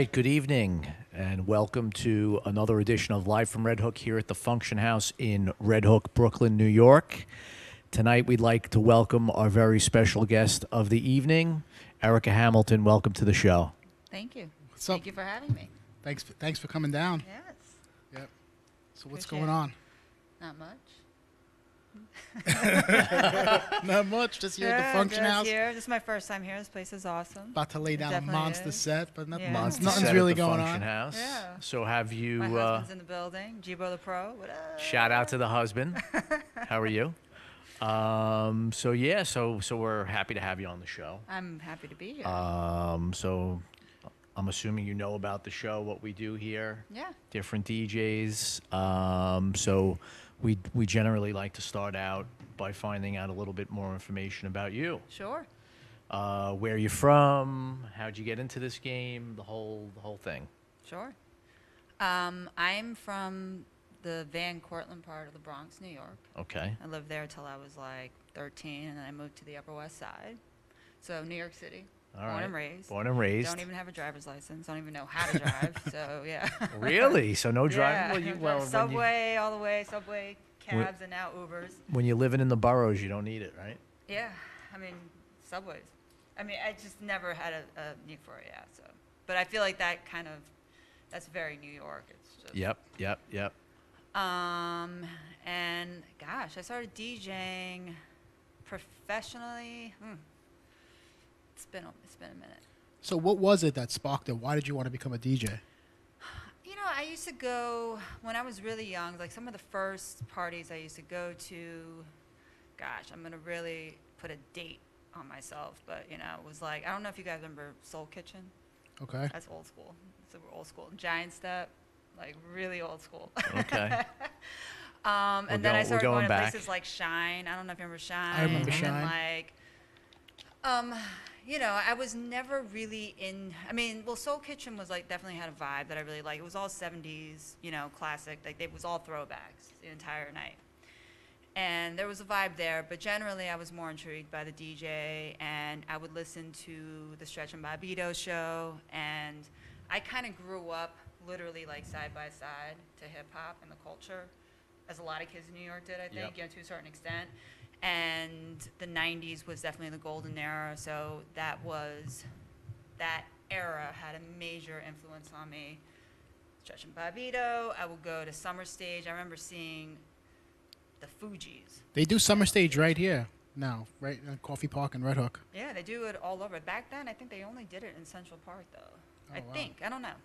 right, good evening, and welcome to another edition of Live from Red Hook here at the Funktion House in Red Hook, Brooklyn, New York. Tonight, we'd like to welcome our very special guest of the evening, Erika Hamilton. Welcome to the show. Thank you. What's up? Thank you for having me. Thanks for coming down. Yes. Yep. So what's Appreciate going on? Not much. Not much. Just here at the Funktion House. Here. This is my first time here. This place is awesome. About to lay down a Definitely monster is. set, but nothing, Yeah. Monster nothing's set really at the going Function on. House. Yeah. So have you, My husband's in the building. Jibo the Pro. What up? shout out to the husband. How are you? So we're happy to have you on the show. I'm happy to be here. So I'm assuming you know about the show, what we do here. Yeah. Different DJs. So we generally like to start out by finding out a little bit more information about you. Sure. Where you're from, how'd you get into this game, the whole thing. Sure. I'm from the Van Cortlandt part of the Bronx, New York. Okay. I lived there till I was like 13, and then I moved to the Upper West Side. So New York City. All Born right. and raised. Born and raised. Don't even have a driver's license. Don't even know how to drive. So yeah. Really? So no driving? Yeah. Well, Subway all the way. Subway, cabs, and now Ubers. when you're living in the boroughs, you don't need it, right? Yeah. I mean, subways. I mean, I just never had a need for it. Yeah. So, but I feel like that's very New York. It's just. Yep. And gosh, I started DJing professionally. It's been a minute. So what was it that sparked it? Why did you want to become a DJ? You know, I used to go when I was really young. Like some of the first parties I used to go to. Gosh, I'm gonna really put a date on myself, but you know, it was like I don't know if you guys remember Soul Kitchen. Okay. That's old school. Super old school. Giant Step, like really old school. Okay. And then I started going going to back. places like Shine. I don't know if you remember Shine. I remember and Shine. Then like, you know, I was never really in. I mean, well, Soul Kitchen was like definitely had a vibe that I really liked. It was all 70s, you know, classic. Like it was all throwbacks the entire night. And there was a vibe there, but generally I was more intrigued by the DJ, and I would listen to the Stretch and Bobbito show, and I kind of grew up literally like side by side to hip hop and the culture, as a lot of kids in New York did, I think, Yep. you know, to a certain extent. And the 90s was definitely the golden era, so that era had a major influence on me. Stretch and Bobbito, I would go to Summer Stage. I remember seeing the Fugees. They do summer stage right here now, right in Coffee Park in Red Hook. Yeah, they do it all over. Back then, I think they only did it in Central Park, though. I wow. think. I don't know.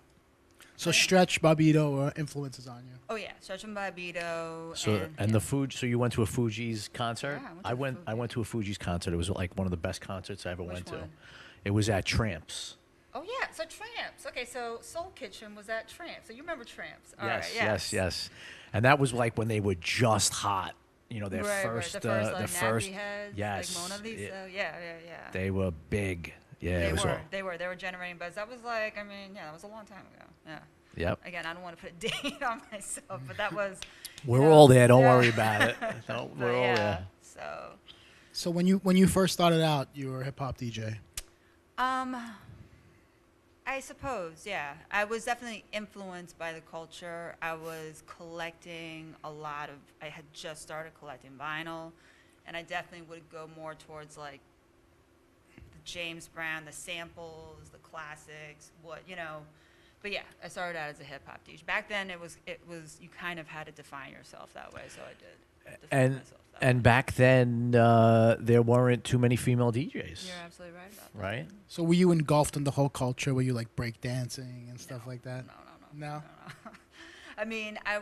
So Stretch, Bobbito influences on you. Oh, yeah. Stretch and Bobbito. So and the Fuji. So you went to a Fuji's concert? Yeah, I went to a Fuji's concert. It was like one of the best concerts I ever Which went to. one? It was at Tramps. Oh, yeah. So Tramps. Okay, so Soul Kitchen was at Tramps. So you remember Tramps. All Yes, right, yes. And that was like when they were just hot. You know, their Right, first, right. The the first first, nappy heads, yes, like Mona Lisa. Yeah. They were big. Yeah, it was all. They were generating buzz. That was like, I mean, yeah, that was a long time ago. Yeah. Yep. Again, I don't want to put a date on myself, but that was. We're all there. Don't yeah. worry about it. No, But we're all yeah, there. So. So when you first started out, you were a hip hop DJ. I suppose, yeah. I was definitely influenced by the culture. I was collecting I had just started collecting vinyl, and I definitely would go more towards like the James Brown, the samples, the classics, But yeah, I started out as a hip hop DJ. Back then it was you kind of had to define yourself that way, so I did. Define myself that way. And back then there weren't too many female DJs. You're absolutely right about that. Right? So were you engulfed in the whole culture? Were you like break dancing and stuff like that? No. I mean, I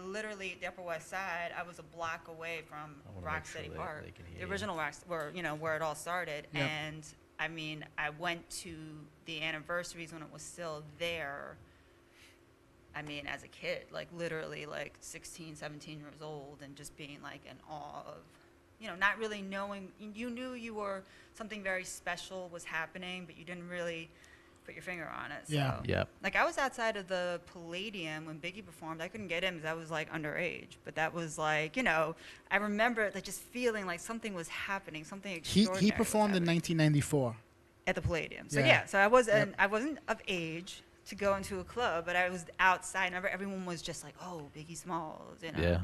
literally, the Upper West Side, I was a block away from Rock City Park, the original Rock, where it all started. Yep. And I mean, I went to the anniversaries when it was still there. I mean, as a kid, like literally like 16, 17 years old, and just being like in awe of, not really knowing. You knew something very special was happening, but you didn't really put your finger on it. So, Yeah. Yep. like I was outside of the Palladium when Biggie performed. I couldn't get in because I was like underage. But that was like, I remember like just feeling like something was happening, something extraordinary. He performed in 1994. at the Palladium. So Yeah. yeah, so I wasn't of age to go into a club, but I was outside. And everyone was just like, "Oh, Biggie Smalls," you know. Yeah.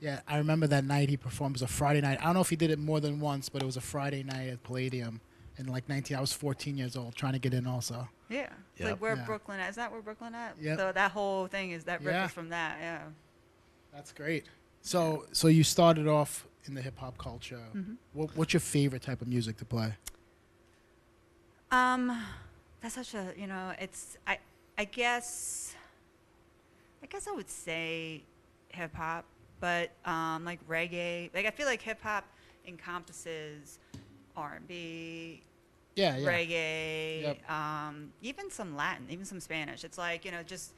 Yeah, I remember that night he performed. It was a Friday night. I don't know if he did it more than once, but it was a Friday night at Palladium. And like 19, I was 14 years old, trying to get in also. Yeah, it's Yep. like where Yeah. Brooklyn at? Is that where Brooklyn at? Yep. So that whole thing is that Yeah. ripped from that. Yeah. That's great. So you started off in the hip hop culture. Mm-hmm. What's your favorite type of music to play? That's such a, you know, it's I guess I would say hip hop, but like reggae. Like I feel like hip hop encompasses R&B, Yeah, yeah. reggae, Yep. even some Latin, even some Spanish. It's like, you know, just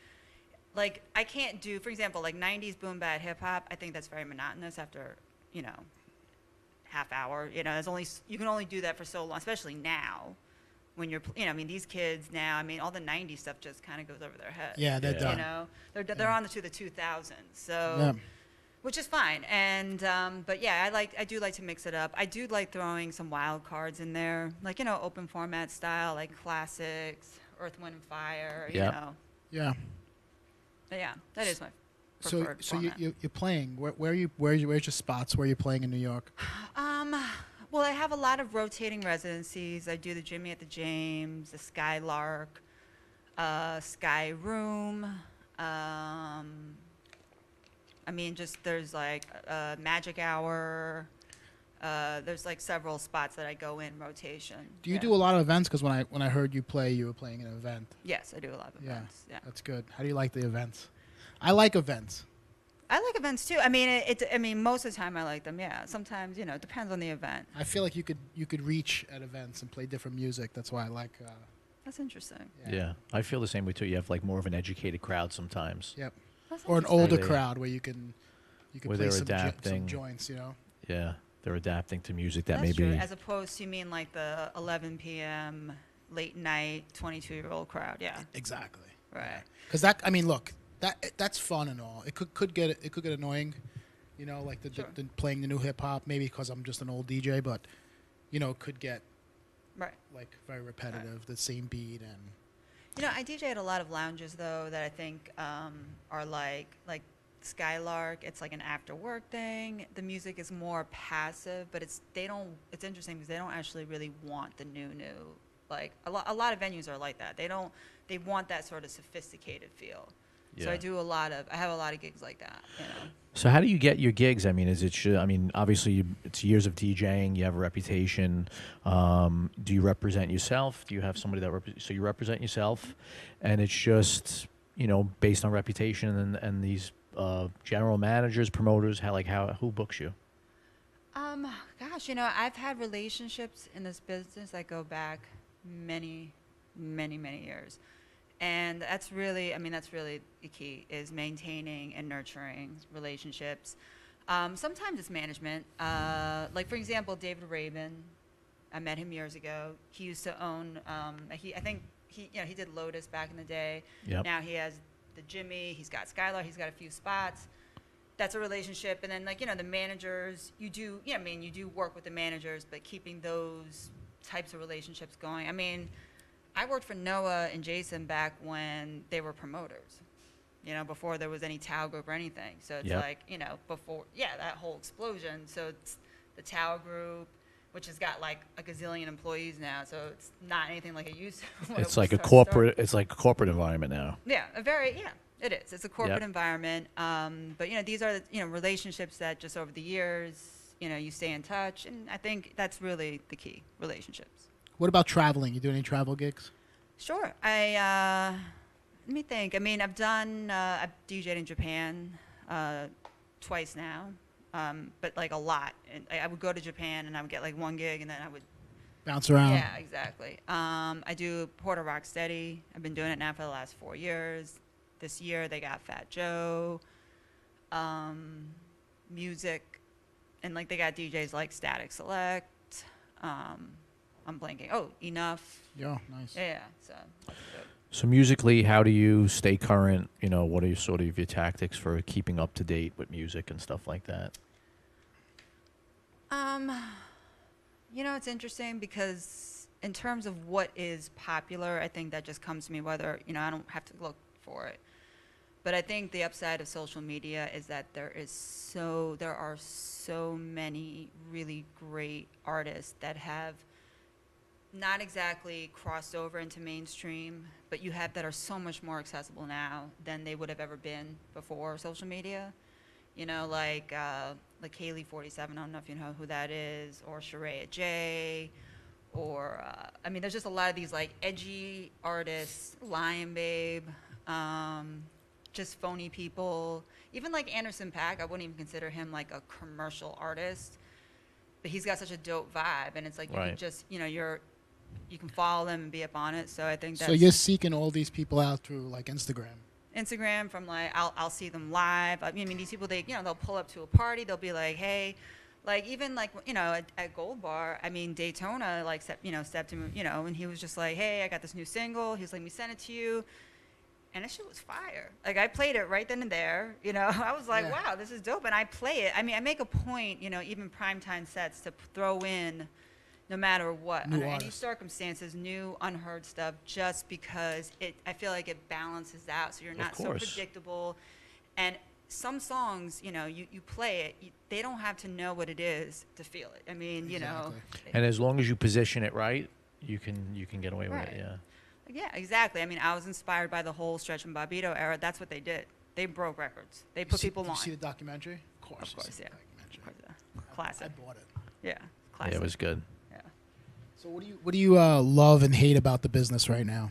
like I can't do, for example, like 90s boom bap hip hop. I think that's very monotonous after, you know, half hour. You know, you can only do that for so long, especially now when you're, you know, I mean, these kids now, I mean, all the 90s stuff just kind of goes over their head. Yeah, they're Yeah. done. You know, they're on to the 2000s. So. Yeah. Which is fine, and but yeah, I do like to mix it up. I do like throwing some wild cards in there, like, you know, open format style, like classics, Earth, Wind, and Fire. You Yep. know, Yeah. but yeah, that is my So preferred format. you're playing. Where's your spots? Where are you playing in New York? Well, I have a lot of rotating residencies. I do the Jimmy at the James, the Skylark, Sky Room. I mean, just there's like Magic Hour. There's like several spots that I go in rotation. Do you Yeah. do a lot of events? Because when I heard you play, you were playing an event. Yes, I do a lot of events. Yeah. That's good. How do you like the events? I like events. I like events too. I mean, I mean, most of the time I like them. Yeah. Sometimes, you know, it depends on the event. I feel like you could reach at events and play different music. That's why I like. That's interesting. Yeah. I feel the same way too. You have like more of an educated crowd sometimes. Yep. That's Or an interesting. older Where they- crowd where you can where play they're some adapting. joints. You know. Yeah. They're adapting to music that That's maybe. true. As opposed to, you mean like the 11 p.m. late night 22-year-old crowd. Yeah. Exactly. Right. Because I mean, look, that's fun and all. It could get annoying, you know, like Sure. the playing the new hip hop. Maybe because I'm just an old DJ, but you know, it could get Right. like very repetitive, the same beat and. You know, I DJ at a lot of lounges though that I think are like Skylark. It's like an after work thing. The music is more passive, but it's interesting because they don't actually really want the new. Like a lot of venues are like that. They want that sort of sophisticated feel. So Yeah. I have a lot of gigs like that, you know. So how do you get your gigs? I mean, I mean, obviously it's years of DJing. You have a reputation. Do you represent yourself? Do you have somebody so you represent yourself, and it's just, you know, based on reputation and these general managers, promoters, who books you? Gosh, you know, I've had relationships in this business that go back many, many, many years. And that's really the key, is maintaining and nurturing relationships. Sometimes it's management. Like, for example, David Rabin, I met him years ago. He used to own, I think he did Lotus back in the day. Yep. Now he has the Jimmy, he's got Skylar, he's got a few spots. That's a relationship. And then, like, you know, the managers, you do work with the managers, but keeping those types of relationships going. I mean, I worked for Noah and Jason back when they were promoters, you know, before there was any Tao Group or anything. So it's Yep. like, you know, that whole explosion. So it's the Tao Group, which has got like a gazillion employees now. So it's not anything like it used to. when It's it like a first corporate. started. It's like a corporate environment now. Yeah, it is. It's a corporate Yep. environment. But, you know, these are, you know, relationships that just over the years, you know, you stay in touch. And I think that's really the key, relationships. What about traveling? You do any travel gigs? Sure. Let me think. I mean, I've DJed in Japan twice now, but like a lot. And I would go to Japan and I would get like one gig and then I would. Bounce around. Yeah, exactly. I do Porter Rock Steady. I've been doing it now for the last 4 years. This year they got Fat Joe, music, and like they got DJs like Static Select. I'm blanking. Oh, Enough. Yeah, nice. Yeah. So. Good. So musically, how do you stay current? You know, what are sort of your tactics for keeping up to date with music and stuff like that? You know, it's interesting because in terms of what is popular, I think that just comes to me whether, I don't have to look for it. But I think the upside of social media is that there are so many really great artists that have not exactly crossed over into mainstream, but that are so much more accessible now than they would have ever been before social media. Like Kaylee 47, I don't know if you know who that is, or Sheree J, or there's just a lot of these like edgy artists, Lion Babe, just phony people. Even like Anderson .Paak, I wouldn't even consider him like a commercial artist, but he's got such a dope vibe, and it's like you Right. can just you can follow them and be up on it. So I think that's So you're seeking all these people out through like Instagram. Instagram. From like I'll see them live. I mean these people, they'll pull up to a party, they'll be like, hey, like even like at Gold Bar, Daytona like stepped to me, and he was just like, hey, I got this new single. He was like, let me send it to you. And that shit was fire. Like, I played it right then and there. I was like, wow, this is dope. And I play it. I make a point, even primetime sets, to throw in, no matter what, New under any artists. circumstances, new, unheard stuff, just because I feel like it balances out. So you're not so course. predictable. And some songs, you play it, they don't have to know what it is to feel it. Exactly. And as long as you position it right, you can get away with Right. it. Yeah. Yeah, exactly. I was inspired by the whole Stretch and Bobbito era. That's what they did. They broke records. They put people Did on. you see the documentary? Of course. Of you course, see yeah. the documentary. Of course, yeah. Classic. I bought it. Yeah, classic. Yeah, it was good. Yeah. So what do you love and hate about the business right now?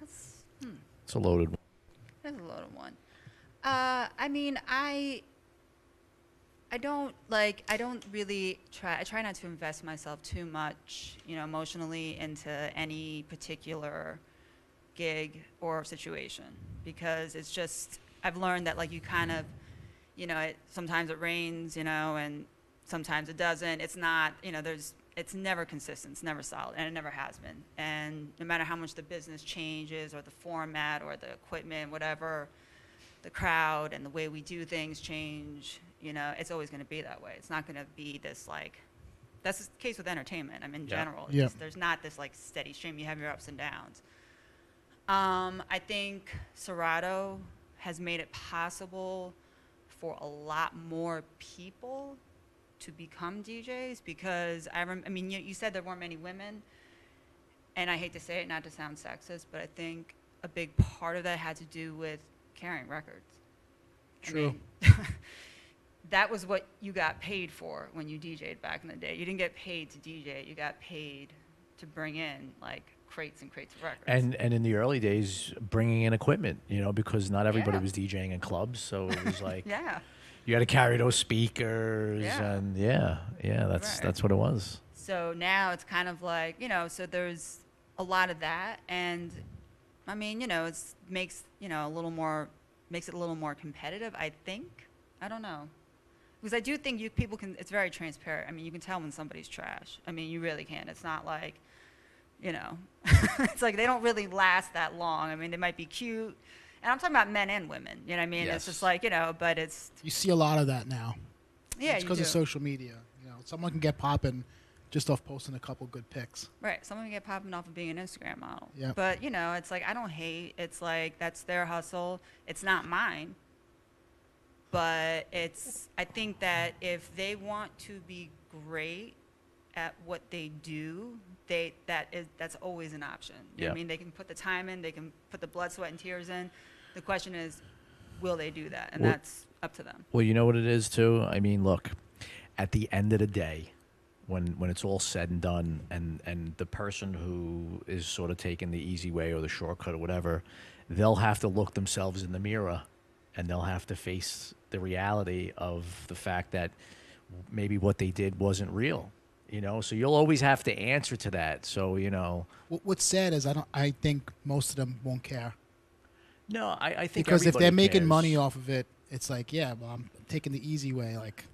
That's It's a loaded one. a loaded one. I don't really I try not to invest myself too much, emotionally into any particular gig or situation, because it's just, I've learned that like you kind of, sometimes it rains, and sometimes it doesn't. It's not, it's never consistent, it's never solid, and it never has been. And no matter how much the business changes or the format or the equipment, whatever, the crowd and the way we do things change, it's always going to be that way. It's not going to be this like, that's the case with entertainment. In general, it's Yeah. just, there's not this like steady stream. You have your ups and downs. I think Serato has made it possible for a lot more people to become DJs, because you said there weren't many women, and I hate to say it, not to sound sexist, but I think a big part of that had to do with carrying records. True. That was what you got paid for when you DJ'd back in the day. You didn't get paid to DJ. You got paid to bring in like crates and crates of records. And in the early days, bringing in equipment, because not everybody Yeah. was DJing in clubs, so it was like Yeah. you had to carry those speakers, Yeah. and that's Right. what it was. So now it's kind of like, so there's a lot of that, and it makes it a little more competitive, I think. I don't know. Because I do think people can, it's very transparent. You can tell when somebody's trash. You really can. It's not like, it's like they don't really last that long. They might be cute. And I'm talking about men and women, Yes. It's just like, but it's, You see a lot of that now. yeah, It's you because do. of social media. Someone can get popping just off posting a couple good pics. Right. Someone can get popping off of being an Instagram model. Yep. But, it's like, I don't hate. It's like, that's their hustle. It's not mine. But I think that if they want to be great at what they do, that's always an option. You know what I Yeah. mean? They can put the time in, they can put the blood, sweat, and tears in. The question is, will they do that? And Well- that's up to them. Well, you know what it is too. Look, at the end of the day, when it's all said and done, and the person who is sort of taking the easy way or the shortcut or whatever, they'll have to look themselves in the mirror, and they'll have to face the reality of the fact that maybe what they did wasn't real. So you'll always have to answer to that. So What's sad is I think most of them won't care, no, I think because if they're everybody making cares. money off of it, it's like, yeah, well, I'm taking the easy way. Like,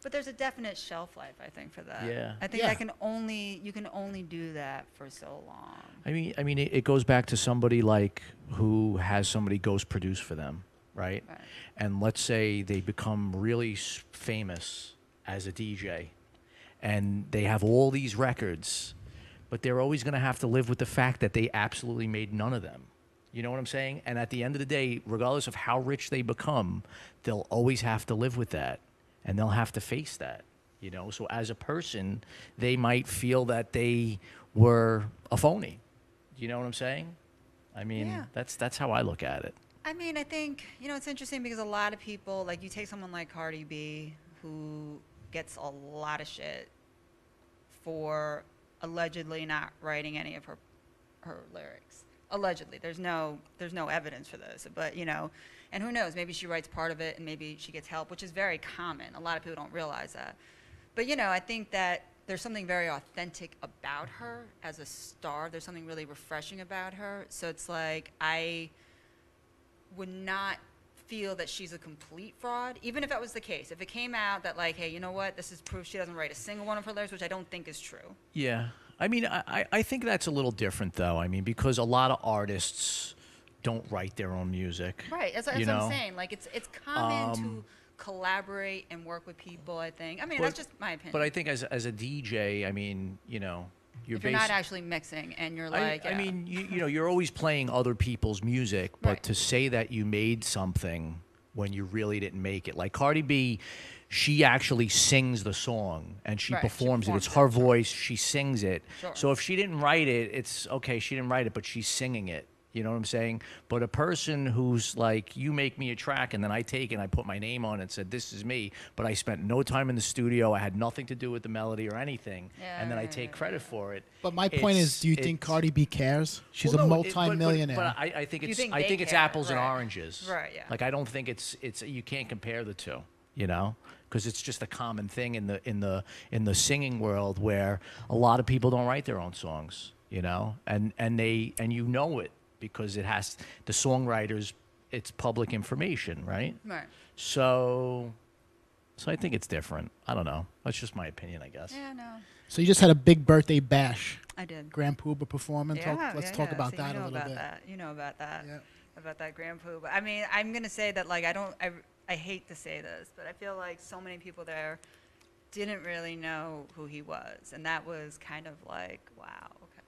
But there's a definite shelf life, I think, for that. Yeah. I think Yeah. you can only do that for so long. It goes back to somebody like who has somebody ghost produce for them, right? Right. And let's say they become really famous as a DJ, and they have all these records, but they're always going to have to live with the fact that they absolutely made none of them. You know what I'm saying? And at the end of the day, regardless of how rich they become, they'll always have to live with that, and they'll have to face that. You know, so as a person, they might feel that they were a phony. You know what I'm saying? I mean, Yeah. that's how I look at it. I mean, I think, you know, it's interesting because a lot of people, like, you take someone like Cardi B, who gets a lot of shit for allegedly not writing any of her lyrics. Allegedly. There's no evidence for this, but, you know, and who knows, maybe she writes part of it and maybe she gets help, which is very common. A lot of people don't realize that. But, you know, I think that there's something very authentic about her as a star. There's something really refreshing about her. So it's like, I would not feel that she's a complete fraud, even if that was the case. If it came out that, like, hey, you know what, this is proof she doesn't write a single one of her lyrics, which I don't think is true. Yeah. I mean, I think that's a little different, though. I mean, because a lot of artists don't write their own music. Right. That's what I'm saying. Like, it's common to collaborate and work with people, I think. I mean, that's just my opinion. But I think as a DJ, I mean, you know, if you're not actually mixing and you're like, I mean, you know, you're always playing other people's music, but Right. to say that you made something when you really didn't make it, like Cardi B, she actually sings the song and she Right, she performs it. It's performs her it, sure. voice. She sings it. Sure. So if she didn't write it, it's okay. She didn't write it, but she's singing it. You know what I'm saying? But a person who's like, you make me a track and then I take it and I put my name on it and said, this is me, but I spent no time in the studio. I had nothing to do with the melody or anything. Yeah, and then I right, take right, credit for it. But my point is, do you think Cardi B cares? She's a multi-millionaire. But I think You it's think I they think it's care, apples and right. oranges. Right, yeah. Like I don't think it's you can't compare the two, you know, because it's just a common thing in the singing world where a lot of people don't write their own songs, you know, and you know it because the songwriters, it's public information, right? right. So I think it's different. I don't know. That's just my opinion, I guess. Yeah, no, So you just had a big birthday bash, I did. Grand Pooba performance. Let's talk about So that you a know little about bit. That. You know about that. Yeah. About that Grand Pooba. I mean, I'm gonna say that, like, I hate to say this, but I feel like so many people there didn't really know who he was, and that was kind of like, wow, okay.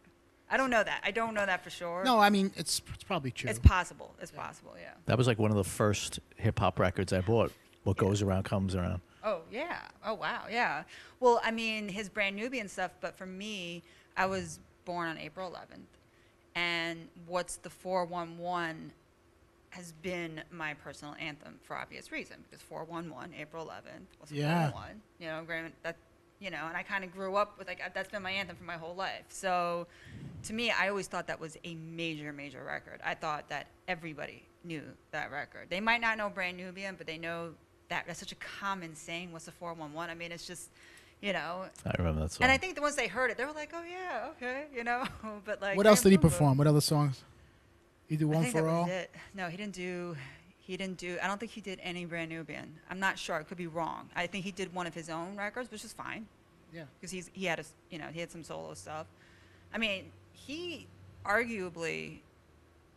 I don't know that. I don't know that for sure. No, I mean it's probably true. It's possible. It's possible. Yeah. That was like one of the first hip hop records I bought. What goes around comes around. Oh yeah. Oh wow. Yeah. Well, I mean, his Brand Nubian stuff, but for me, I was born on April 11th, and what's the 411 has been my personal anthem for obvious reason, because 411, April 11th was Yeah. 411. You know, granted that, you know, and I kind of grew up with, like, that's been my anthem for my whole life. So to me, I always thought that was a major, major record. I thought that everybody knew that record. They might not know Brand Nubian, but they know that. That's such a common saying. What's the 411? I mean, it's just, you know. I remember that song. And I think that once they heard it, they were like, oh yeah, okay, you know. But like, What else did he Grand Pooba, perform? What other songs? You do I One think for that All? was it. No, he didn't do. I don't think he did any Brand Nubian. I'm not sure. I could be wrong. I think he did one of his own records, which is fine. Yeah. Because he had he had some solo stuff. I mean, he arguably,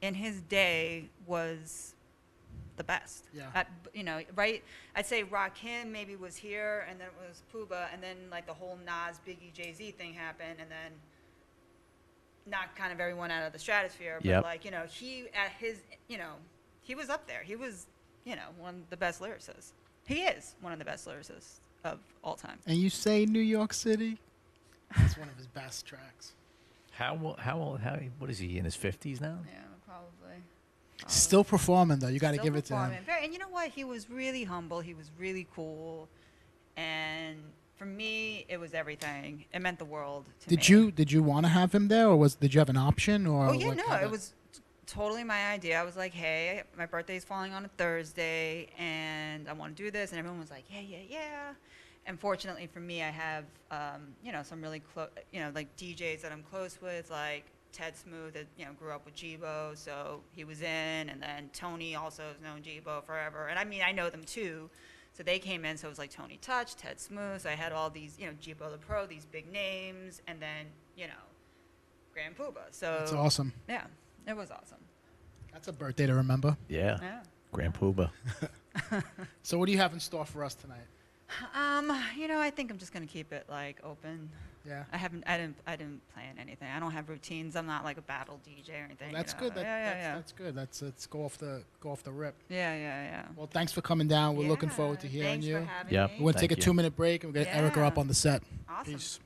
in his day, was the best. Yeah. You know, right? I'd say Rakim maybe was here, and then it was Pooba, and then like the whole Nas, Biggie, Jay-Z thing happened, and then knocked kind of everyone out of the stratosphere. But Yep. like, you know, he at his, you know, he was up there. He was, you know, one of the best lyricists. He is one of the best lyricists of all time. And you say New York City? That's one of his best tracks. How old? What is he in his 50s now? Yeah, probably. Still performing though. You got to Still give it to him. performing. And you know what? He was really humble. He was really cool. And for me, it was everything. It meant the world to me. Did you want to have him there, or did you have an option, or? Oh yeah, what no, kinda- it was totally my idea. I was like, hey, my birthday's falling on a Thursday, and I want to do this, and everyone was like, yeah. And fortunately for me, I have, you know, some really close, you know, like DJs that I'm close with, like Ted Smooth, that, you know, grew up with Jibo, so he was in, and then Tony also has known Jibo forever, and I mean, I know them too, so they came in, so it was like Tony Touch, Ted Smooth, so I had all these, you know, Jibo the Pro, these big names, and then, you know, Grand Pooba. So That's awesome. yeah, it was awesome. That's a birthday to remember. Yeah. Yeah. Grand Pooba. So what do you have in store for us tonight? I think I'm just gonna keep it like open. Yeah. I didn't plan anything. I don't have routines. I'm not like a battle DJ or anything. That's good. Yeah. That's good. Let's go off the rip. Yeah. Well, thanks for coming down. We're looking forward to hearing Thanks you. for having Yep. me. We're gonna take a Thank you. 2-minute break and we'll get Erika up on the set. Awesome. Peace.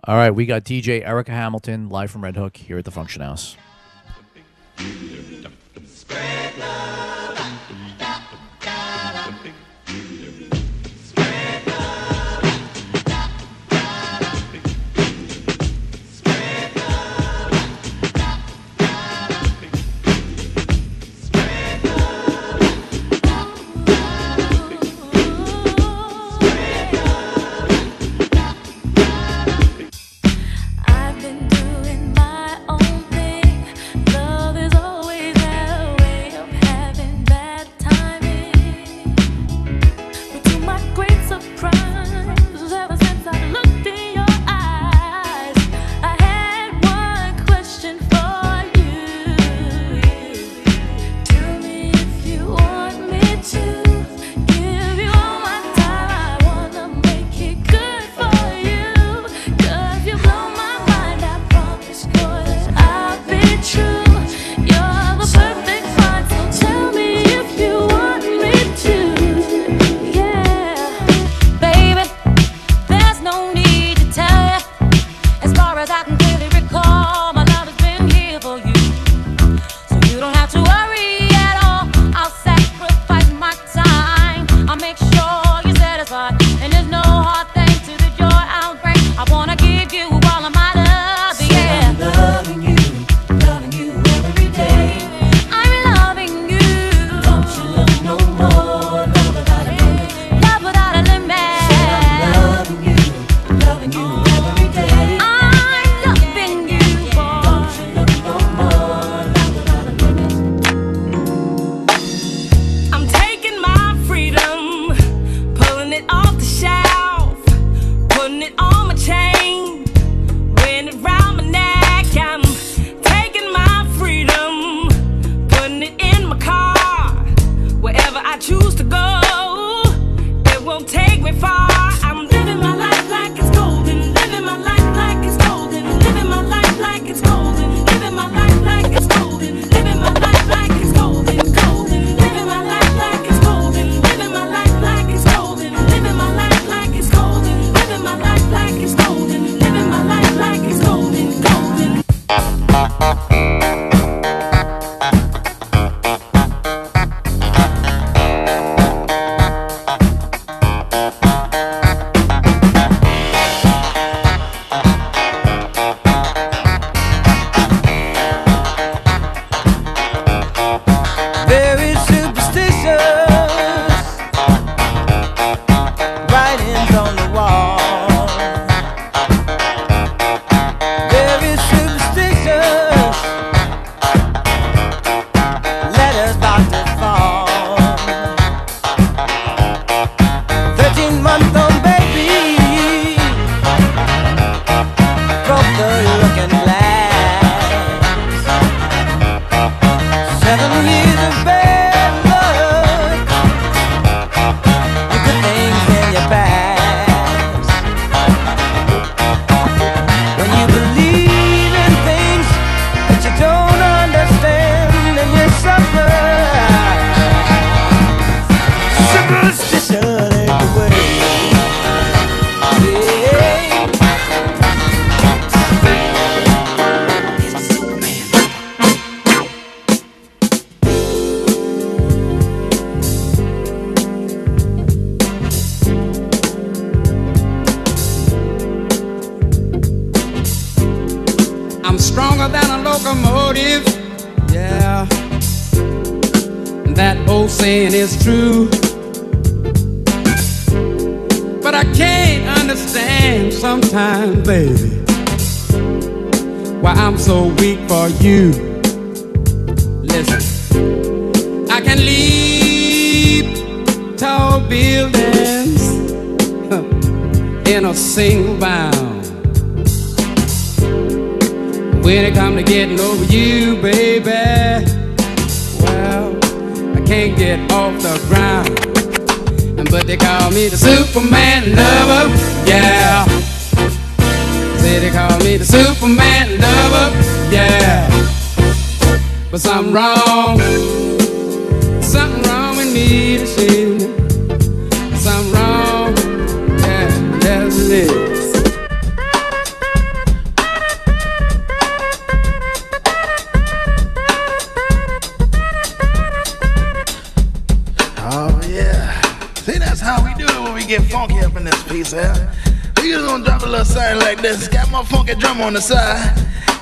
All right, we got DJ Erika Hamilton live from Red Hook here at the Function House. I've been doing my own thing. Love is always a way of having bad timing. But to my great surprise, ever since I looked in your eyes, I had one question for you. Tell me if you want me to give you all my time. I wanna make it good for you. 'Cause you blow my mind, I promise, 'cause I'll be true. You're the perfect find, so tell me if you want me to. Yeah, baby, there's no need to tell motive, yeah. That old saying is true. But I can't understand sometimes, baby, why I'm so weak for you. Listen, I can leap tall buildings in a single bound. When it comes to getting over you, baby, well, I can't get off the ground. But they call me the Superman lover, yeah. Say they call me the Superman lover, yeah. But something wrong with me this evening. Something wrong, yeah, yes it is. How we do it when we get funky up in this piece here. We just gonna drop a little something like this. Got my funky drum on the side,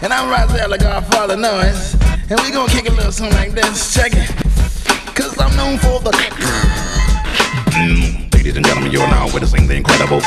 and I'm right there like our father knows. And we gonna kick a little something like this. Check it, 'cause I'm known for the. Ladies and gentlemen, you're now witnessing the incredible. What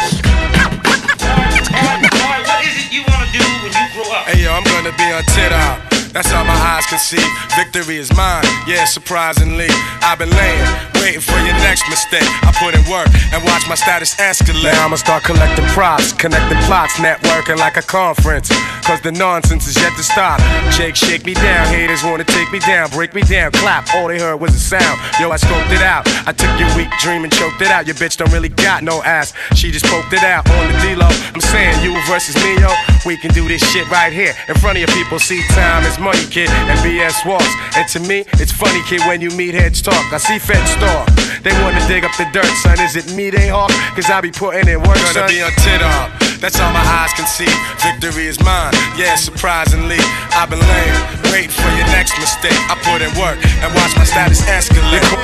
is it you wanna do when you grow up? Hey yo, I'm gonna be on TikTok. That's all my eyes can see. Victory is mine, yeah, surprisingly. I've been laying, waiting for your next mistake. I put in work and watch my status escalate. Now I'ma start collecting props, connecting plots, networking like a conference. 'Cause the nonsense is yet to stop. Shake me down, haters wanna take me down, break me down, clap. All they heard was a sound. Yo, I scoped it out. I took your weak dream and choked it out. Your bitch don't really got no ass. She just poked it out on the D-Lo. I'm saying you versus me, yo. We can do this shit right here in front of your people. See, time is money, kid, and BS walks. And to me, it's funny, kid, when you meet heads talk. I see feds stalk. They wanna dig up the dirt, son. Is it me they hawk? 'Cause I be putting in work, son. Gonna be on TikTok. That's all my eyes can see. Victory is mine, yeah, surprisingly. I've been laying, waiting for your next mistake. I put in work and watch my status escalate.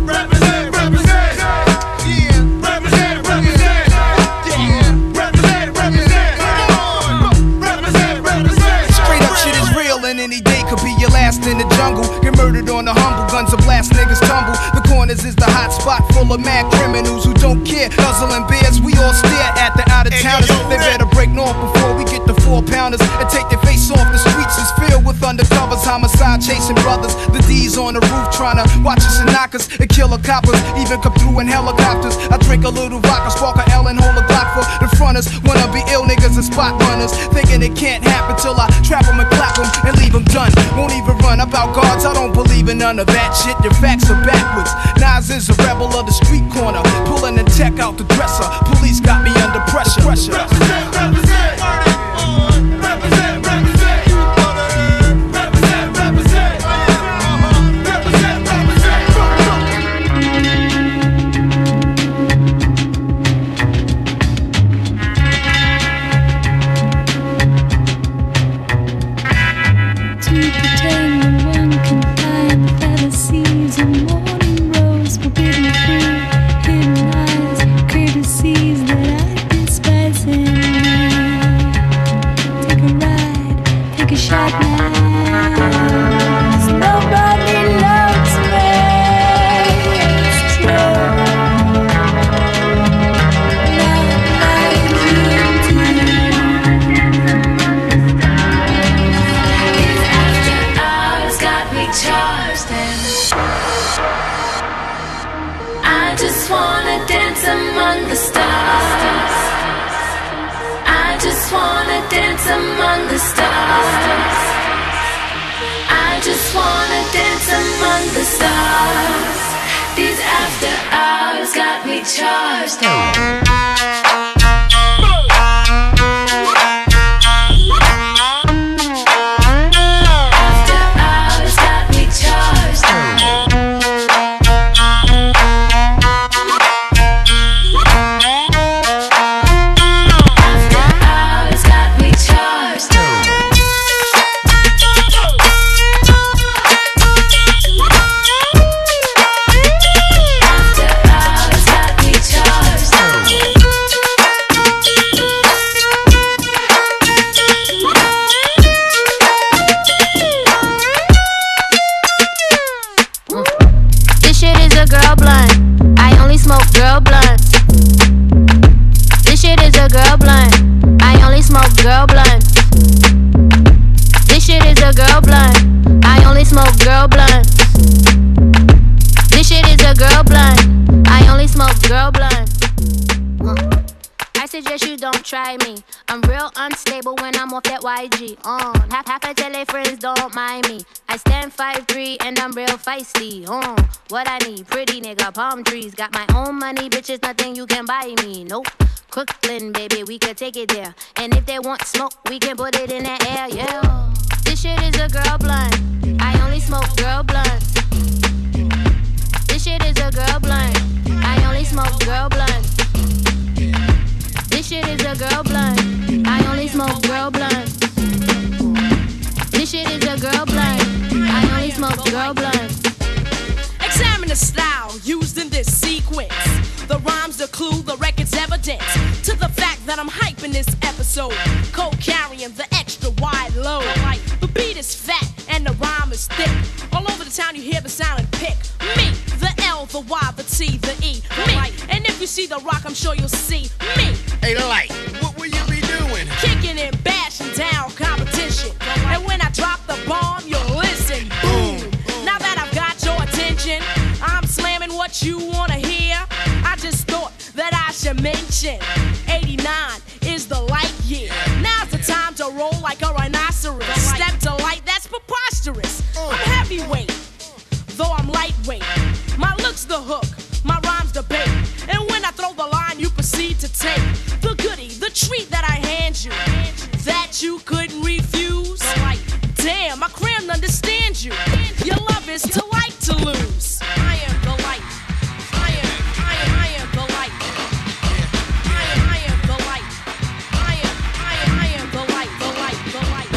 Represent, represent, yeah. Represent, represent, yeah. Represent, represent, represent, represent. Straight up shit is real, and any day could be your last in the jungle. Get murdered on the humble, guns are blast, niggas tumble. The corners is the hot spot full of mad criminals who don't care. Guzzling beers, we all stare at the out of towners. They better break north before we get the 4-pounders and take their face off. The streets is filled with undercovers, homicide chasing brothers. The D's on the roof trying to watch us and knock us and kill the coppers. Even come through in helicopters. I drink a little vodka, spark a L and hold a Glock for the fronters. Wanna be ill niggas and spot runners, thinking it can't happen till I trap them and clap them and leave them done. Won't even run about guards, I don't believe in none of that shit. Your facts are backwards. Nas is a rebel of the street corner, pulling the tech out the dresser. Police got me under pressure. Represent, represent, represent, represent. Charged. a girl blunt. I only smoke girl blunts. This shit is a girl blunt. I only smoke girl blunts. This shit is a girl blunt. I only smoke girl blunts. This shit is a girl blunt. I only smoke girl blunts. I suggest you don't try me. I'm real unstable when I'm off that YG. Half I tell they friends don't mind me. I stand 5'3" and I'm real feisty. What I need, pretty nigga, palm trees. Got my own money, bitches, nothing you can buy me. Nope. Crooklyn, baby, we could take it there. And if they want smoke, we can put it in the air, yeah. This shit is a girl blunt. I only smoke girl blunts. This shit is a girl blunt. I only smoke girl blunts. This shit is a girl blunt. I only smoke girl blunts. This shit is a girl blunt. I only smoke girl blunts. Examine the style used in this sequence. The rhyme's the clue, the record's evidence to the fact that I'm hyping this episode. Co-carrying the extra wide load. The beat is fat and the rhyme is thick. All over the town you hear the silent pick. Me, the L, the Y, the T, the E. Me, and if you see the rock, I'm sure you'll see me. Hey, Light, what will you be doing? Kicking and bashing down competition. And when I drop the bomb, you'll listen. Boom. Now that I've got your attention, I'm slamming what you wanna hear. I just thought that I should mention 89 is the light year. Now's the time to roll like a rhinoceros. Step to light, that's preposterous. I'm heavyweight, though I'm lightweight. My look's the hook, my rhyme's the bait. And when I throw the line, you proceed to take the goodie, the treat that I hand you, that you couldn't refuse. Damn, I crammed understand you. Your love is to like to lose. I am the light. I am the light. I am the light. I am the light, the light, the light.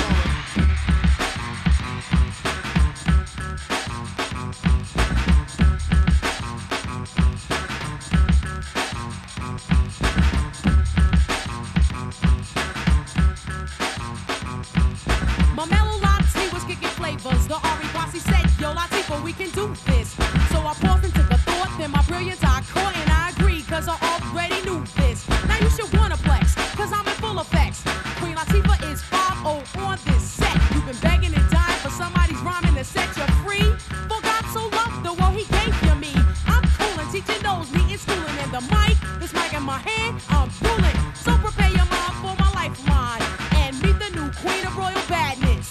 My mellow latte was kicking flavors. The Ari Posse said, yo, Latifah, we can do this. So I paused and took a thought, then my brilliance I caught, and I agreed, cause I already knew this. Now you should wanna flex, cause I'm in full effects. Queen Latifah is 5-0 on this set. You've been begging and dying for somebody's rhyming to set you free. For God so loved the world he gave you me. I'm coolin', teaching those meeting, schooling, and the mic, this mic in my hand, I'm pulling. So prepare your mind for my lifeline, and meet the new queen of royal badness.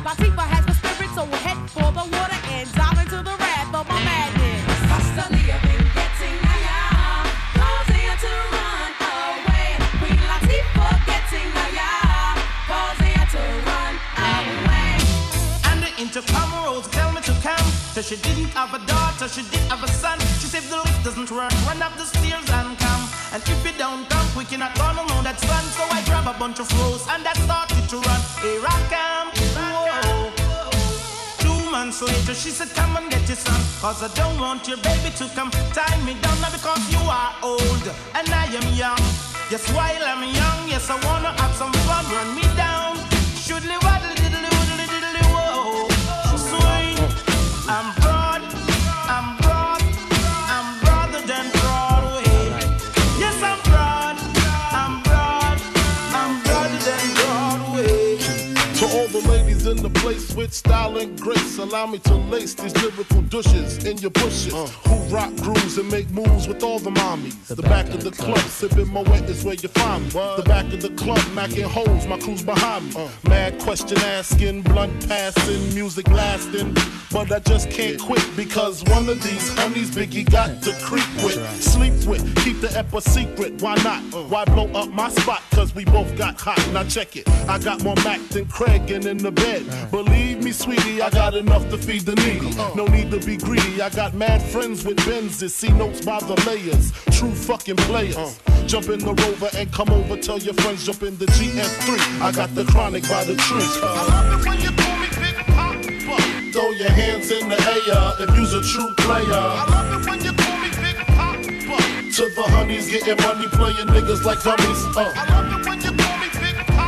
Latifah has the spirit, so head for the water and dive into the wrath of my madness. Constantly I've been getting higher, causing her to run away. Queen Latifah getting higher, causing her to run away. And the intercom rose, tell me to come. So she didn't have a daughter, she did have a son. She said the lift doesn't run up the stairs and come. And if you don't come quick, you're not gonna know that's fun. So I grab a bunch of rose and I started to run. Here I come. Whoa. 2 months later, she said, come and get your son. Cause I don't want your baby to come tie me down. Now because you are old and I am young. Yes, while I'm young, yes, I wanna have some fun. Run me down. Shoodly waddle diddly woodly diddly whoa. Swing. I'm broad, I'm broad, I'm broader than Broadway. Yes, I'm broad, I'm broad, I'm broader than Broadway. To all the ladies in the place with style and grace, allow me to lace these lyrical douches in your bushes. Who rock grooves and make moves with all the mommies. The back of the club, sipping my wet is where you find me. The back of the club, macking holes, my crew's behind me. Mad question asking, blunt passing, music lasting. But I just can't quit because one of these honeys Biggie got to creep with, sleep with, keep the ep a secret. Why not? Why blow up my spot? Cause we both got hot. Now check it. I got more Mac than Craig and in the bed. Believe me, sweetie, I got enough to feed the needy. No need to be greedy. I got mad friends with Benzes, see notes by the layers. True fucking players. Jump in the Rover and come over. Tell your friends jump in the GS3. I got the chronic by the tree. I love it when you call me Big Papa. Throw your hands in the air if you's a true player. I love it when you call me Big Papa. To the honeys getting money, playing niggas like dummies. I love it when you call me Big Papa.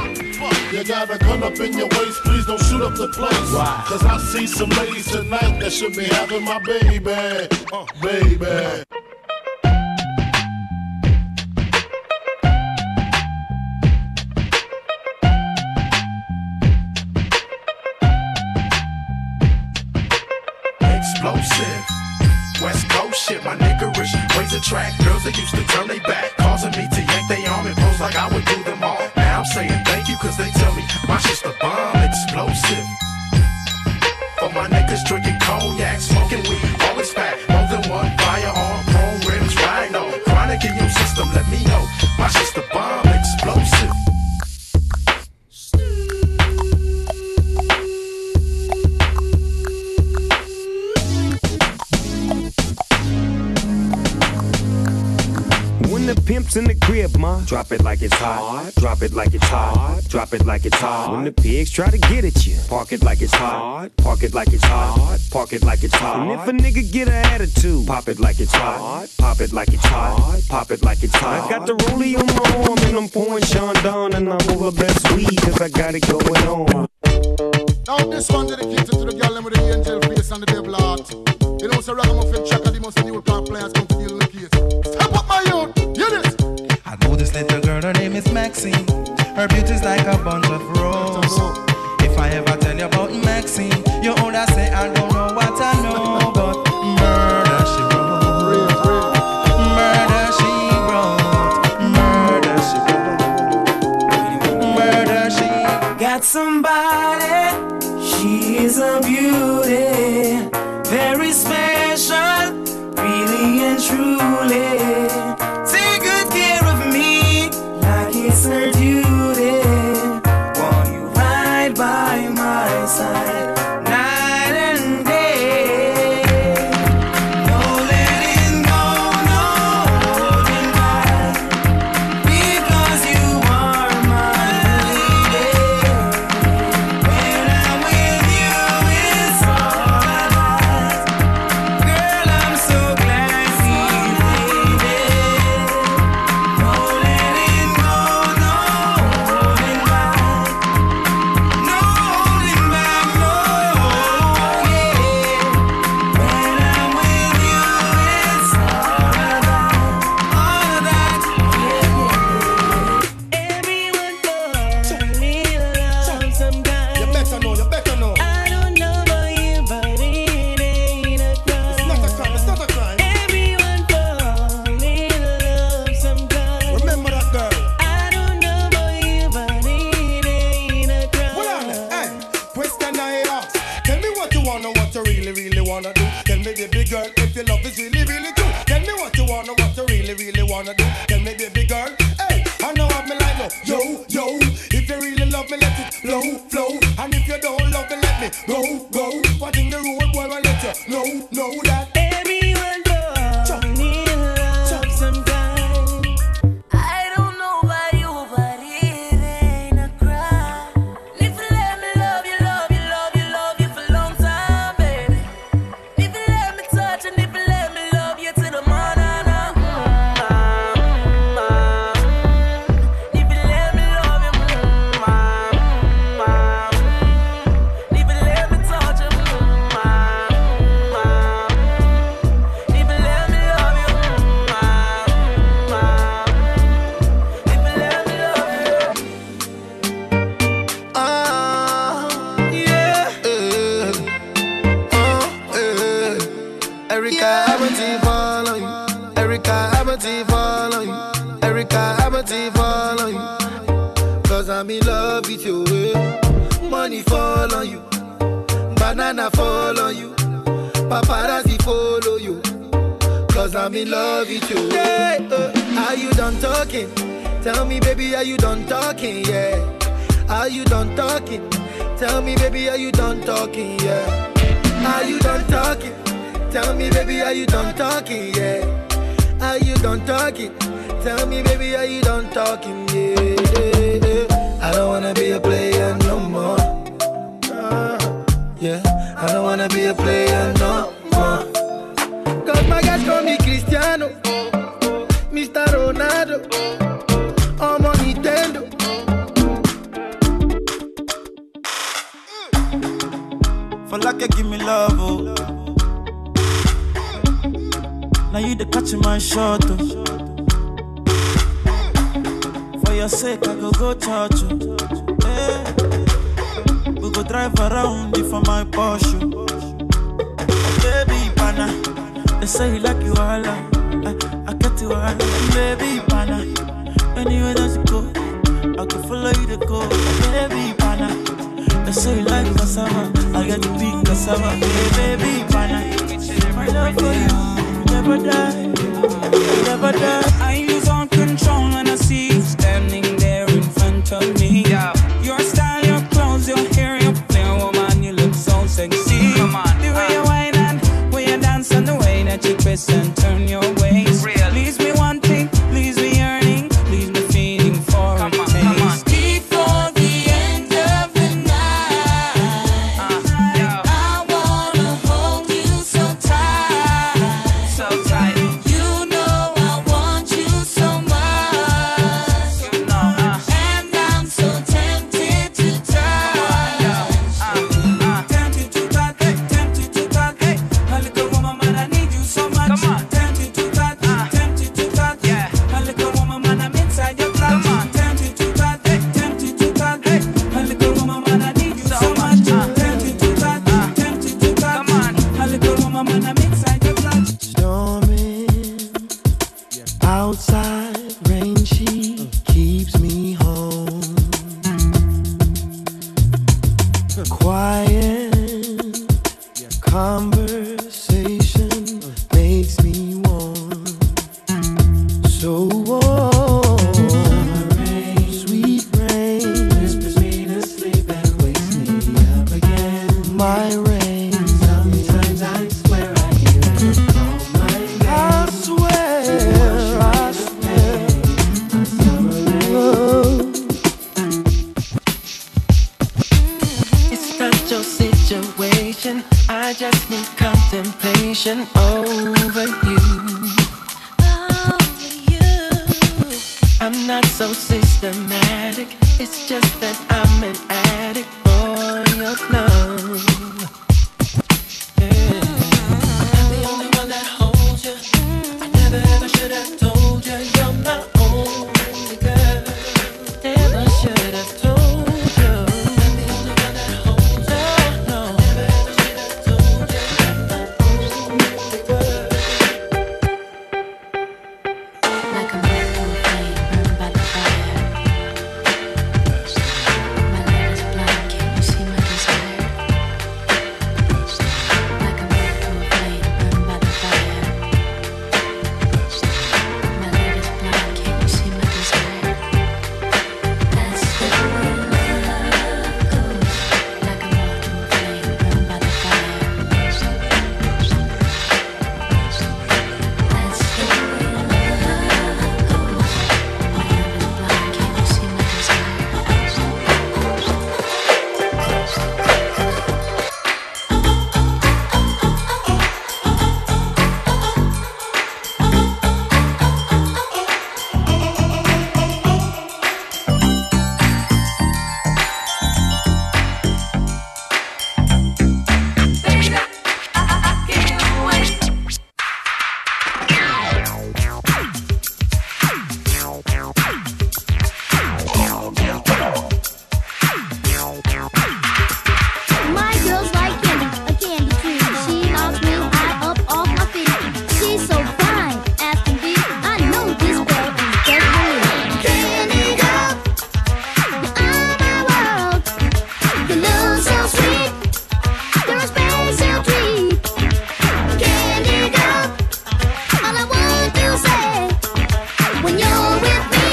You got a gun up in your waist, please don't shoot up the place. Why? Cause I see some ladies tonight that should be having my baby. Baby. Explosive, West Coast shit, my niggerish ways attract girls that used to turn they back, causing me to yank they arm and pose like I would do them all. Now I'm saying thank you cause they tell me my shit's the bomb. Explosive, for my niggas drinking cognac, smoking weed, all is fat, more than one firearm, chrome rims, rhino, chronic in your system, let me know, my shit's the bomb. Explosive. When the pimp's in the crib, ma, drop it like it's hot. Drop it like it's hot. Drop it like it's hot. When the pigs try to get at you, park it like it's hot. Park it like it's hot. Park it like it's hot. And if a nigga get an attitude, pop it like it's hot. Pop it like it's hot. Pop it like it's hot. I got the rollie on my arm and I'm pouring Sean down and I'm over best weed cause I got it going on. Now this one dedicated to the girl with the angel face and the devil heart. You know, so Ragamuffin Chaka, the most new plant players come to deal with the case. Step up my youth, hear this. I know this little girl, her name is Maxine. Her beauty's like a bunch of roses. If I ever tell you about Maxine, you older say I don't know what I know, but murder she wrote. Murder she wrote. Murder she wrote. Murder she got somebody. She is a beauty, very special, really and truly. Take good care of me, like it's her duty. Won't you ride by my side, night and day? No letting go, no holding back, because you are my lady. When I'm with you, it's all I got. Girl, I'm so glad we made it. No letting go, no holding back. No holding back, no, yeah. When I'm with you, it's all I got. All of that, yeah. Everyone for me loves some guy. You better know, you better know. I don't know about you, but it ain't a crime. It's not a crime, it's not a crime. Everyone for me loves some guy. Remember that girl. I don't know about you, but it ain't a crime. Hold on, hey, question I ask. Tell me what you wanna, what you really, really wanna do. Tell me, baby girl, if your love is really, really true. Tell me what you wanna, what you really, really wanna do. Tell me, baby girl, hey, I know what me like, no. Yo, yo, if you really love me, let it flow, flow. And if you don't love me, let me go, go. What in the road, boy, I let you know that. Everyone for me loves some guy. I don't know about you, but it ain't a crime. If you let me love you, love you, love you, love you for a long time, baby. If you let me touch and if you let me love you to the morning. If you let me love you, if you let me touch you, if you let me love you, if you let me love you. Erika Hamilton follow you. Erika Hamilton follow you. Erika Hamilton follow you. Cause I'm in love with you. Money fall on you. Banana fall on you. Paparazzi follow you. Cause I'm in love with you. Are you done talking? Tell me, baby, are you done talking? Yeah. Are you done talking? Tell me, baby, are you done talking? Yeah. Are you done talking? Tell me, baby, are you done talking? Yeah. Are you done talking? Tell me, baby, are you done talking? Yeah. I don't wanna be a player no more. Yeah. I don't wanna be a player no more. Cause my guys call me Cristiano, Mr. Ronaldo, I'm on Nintendo. can give me love, oh. Now you the catch my shot, oh. For your sake, I go church, oh. Yeah. We go drive around you for my Porsche. Baby, pana, they say you like you all, I get you all. Baby, pana, anywhere that you go, I can follow you to go. Baby, pana, they say you like cassava, I get to big cassava. Hey, baby, pana, my love for you never die, never die. I lose all control when I see you standing there in front of me. Your style, your clothes, your hair, your play, woman, you look so sexy. Come on, the way you whine and way you dance and the way that you twist and turn your waist. Leaves me wanting, leaves me yearning, leaves me feeling for a taste. Before the end of the night, I wanna hold you so tight, so tight. You know I want you so much, You know, and I'm so tempted to touch. tempted to touch, tempted to touch. A little woman, man, I need you so much. Come on, tempted to touch, tempted to touch. Yeah, a little woman, man, I'm inside your clutch. Come on, tempted to touch, tempted to touch. A little woman, man, I need you so much. Tempted to touch, tempted to touch. Come on, a little woman, man, I'm inside your clutch. Storming outside, rain she keeps me home. Quiet conversation makes me warm, so warm. Sweet rain whispers me to sleep and wakes me up again. My rain, sometimes I swear I hear it call my name. I swear, I swear. Oh. It's not your situation. I just need contemplation over you. I'm not so systematic. It's just that I'm an addict for your love. Yeah. I'm the only one that holds you. I never ever should have told you you're my only girl. Never should have told you. I'm the only one that holds you. No, I never ever should have told you you're my only girl. Like a moth to a flame burned by the fire. My light is blind, can't you see my desire? Like a moth to a flame burned by the fire. My light is blind, can't you see my desire? That's the way love goes. Like a moth to a flame burned by the fire. That's the way love goes. My girl's like candy, a candy tree. She knocks me high up off my feet. She's so fine, as can be. I know this girl is just for me. Candy girl, you're my world. You look so sweet. You're a special treat. Candy girl, all I want to say when you're with me,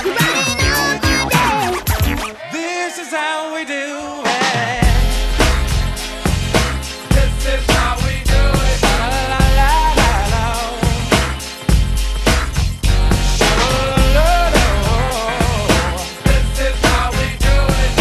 you're brighten up my day. This is how we do it. This is how we do it. La la la la la. La la la la. This is how we do it.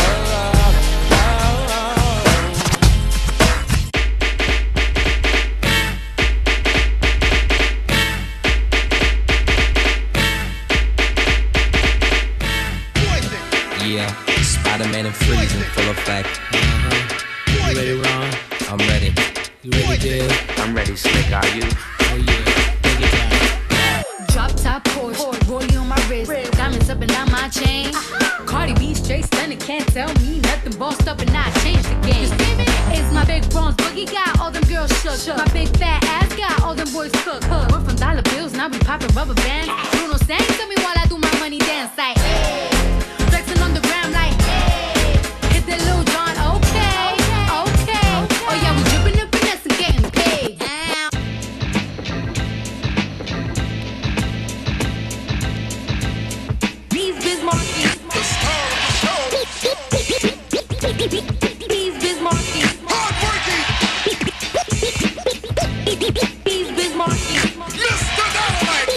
Yeah, Spider-Man and freezing full effect. You ready, Ron? ready, slick, are you? Oh yeah, take it down. Drop top Porsche, rollie on my wrist, diamonds up and down my chain. Cardi B straight stunning, can't tell me nothing. Bossed up and I changed the game. It's my big bronze boogie, got all them girls shook. My big fat ass got all them boys cooked. We're from dollar bills, now we popping rubber bands. Bruno sang to me while I do my money dance like, hey. Flexing on the gram like, hey. Hit that Lil Jon, okay, okay. Oh yeah, we dripping and finesse and getting paid. These Bismarcky. These Bismarcky. These Bismarcky. Mr. Dynamite.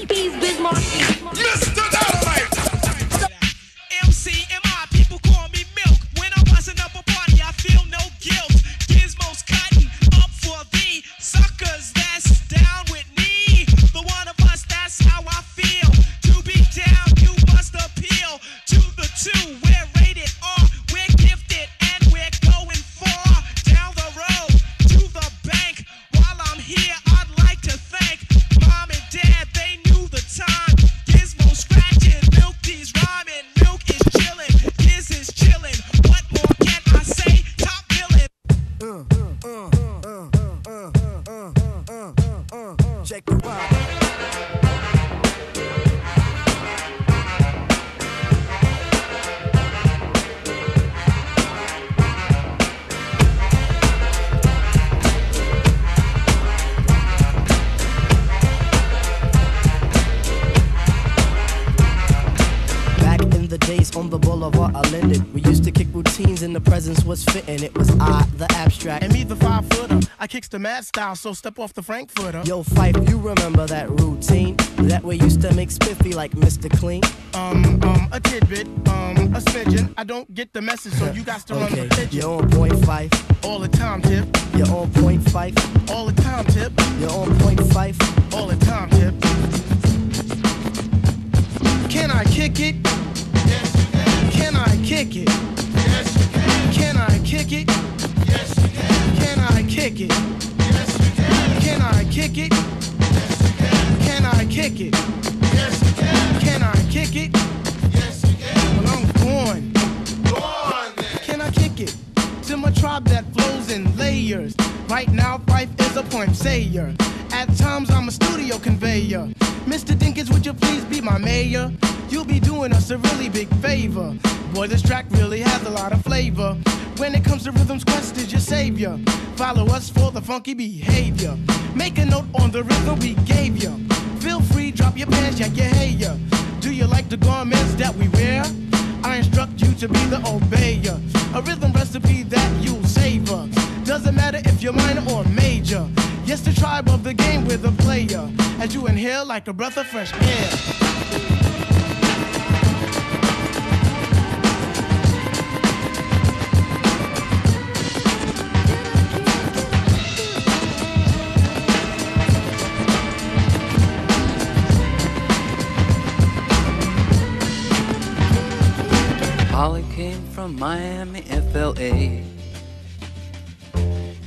These Bismarcky. Mr. Dynamite. MCMI, people call me Milk. When I'm busting up a party, I feel no guilt. Gizmo's cutting up for the suckers that's down with me. The one of us, that's how I feel. To be down, you must appeal to the two. We're rated R, we're gifted, and we're going far down the road to the bank. While I'm here, I'd like to thank Mom and Dad, they knew the time. Gizmo scratching, Milk D's rhyming, Milk is chilling, Giz is chilling. What more can I say? Top billing. Check the vibe. Back in the days on the boulevard I landed, we used to kick routines and the presence was fitting. It was I, the abstract. And me, the 5-footer. I kicks the mad style, so step off the Frankfurter. Yo, Fife, you remember that routine? That way used to make spiffy like Mr. Clean? A tidbit, a smidgen. I don't get the message, so you got to run Okay, the pigeon. you're on point, Fife. All the time, Tip. You're on point, Fife. All the time, Tip. You're on point, Fife. All the time, Tip. Can I kick it? Yes, you can. Can I kick it? Yes, you can. Can I kick it? Yes, you can. Can I kick it? Yes, you can. Can I kick it? Yes, you can. Can I kick it? Yes, you can. Can I kick it? Yes, you can. Well, I'm going. Go on, then. Can I kick it? To my tribe that flows in layers. Right now, Fife is a point sayer. At times, I'm a studio conveyor. Mr. Dinkins, would you please be my mayor? You'll be doing us a really big favor. Boy, this track really has a lot of flavor. When it comes to rhythms, Quest is your savior. Follow us for the funky behavior. Make a note on the rhythm we gave you. Feel free, drop your pants, yank your hair. Do you like the garments that we wear? I instruct you to be the obeyer. A rhythm recipe that you'll savor. Doesn't matter if you're minor or major. Yes, the tribe of the game with a player. As you inhale like a breath of fresh air. Holly came from Miami, FLA.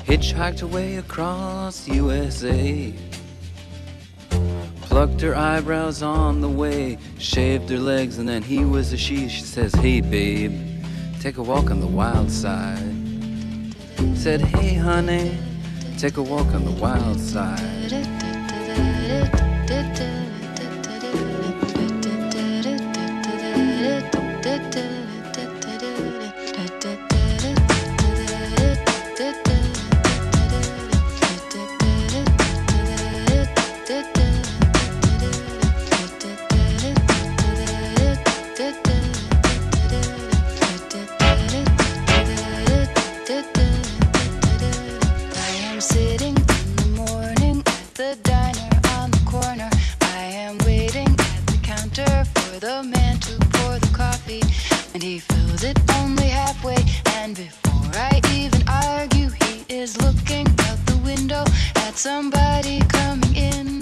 Hitchhiked away across USA. Plucked her eyebrows on the way. Shaved her legs and then he was a she. She says, hey babe, take a walk on the wild side. Said, hey honey, take a walk on the wild side. Somebody coming in.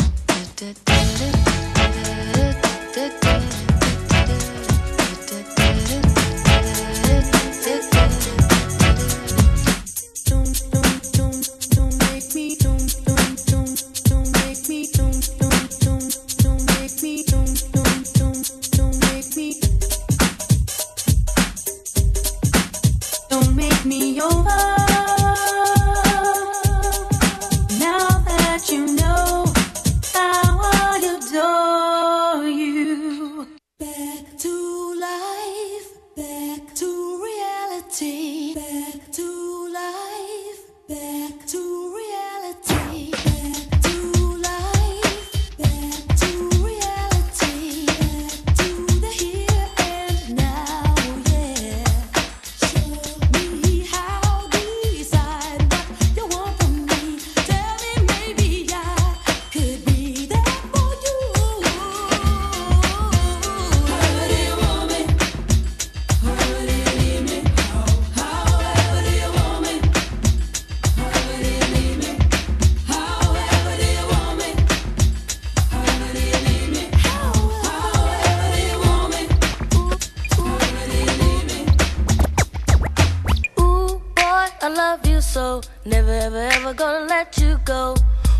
Never ever ever gonna let you go.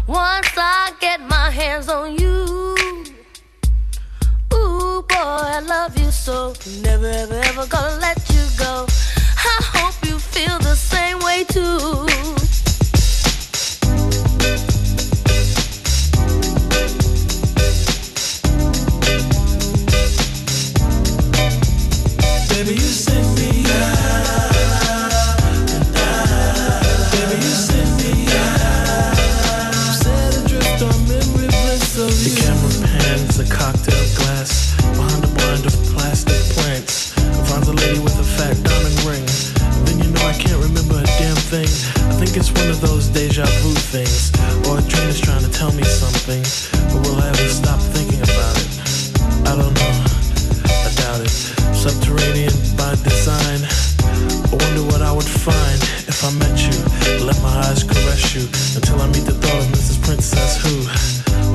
Once I get my hands on you, ooh boy, I love you so. Never ever ever gonna let you go. I hope you feel the same way too. Baby, you send me out. Baby, you send me out. Set adrift on memory bliss of you. The camera pans a cocktail glass behind a blind of plastic plants. Finds a lady with a fat diamond ring. And then you know I can't remember a damn thing. I think it's one of those deja vu things, or a dream is trying to tell me something, but will I ever stop thinking about it? I don't know. I doubt it. Subterranean by design. I wonder what I would find if I met you. Let my eyes caress you until I meet the thought of Mrs. Princess who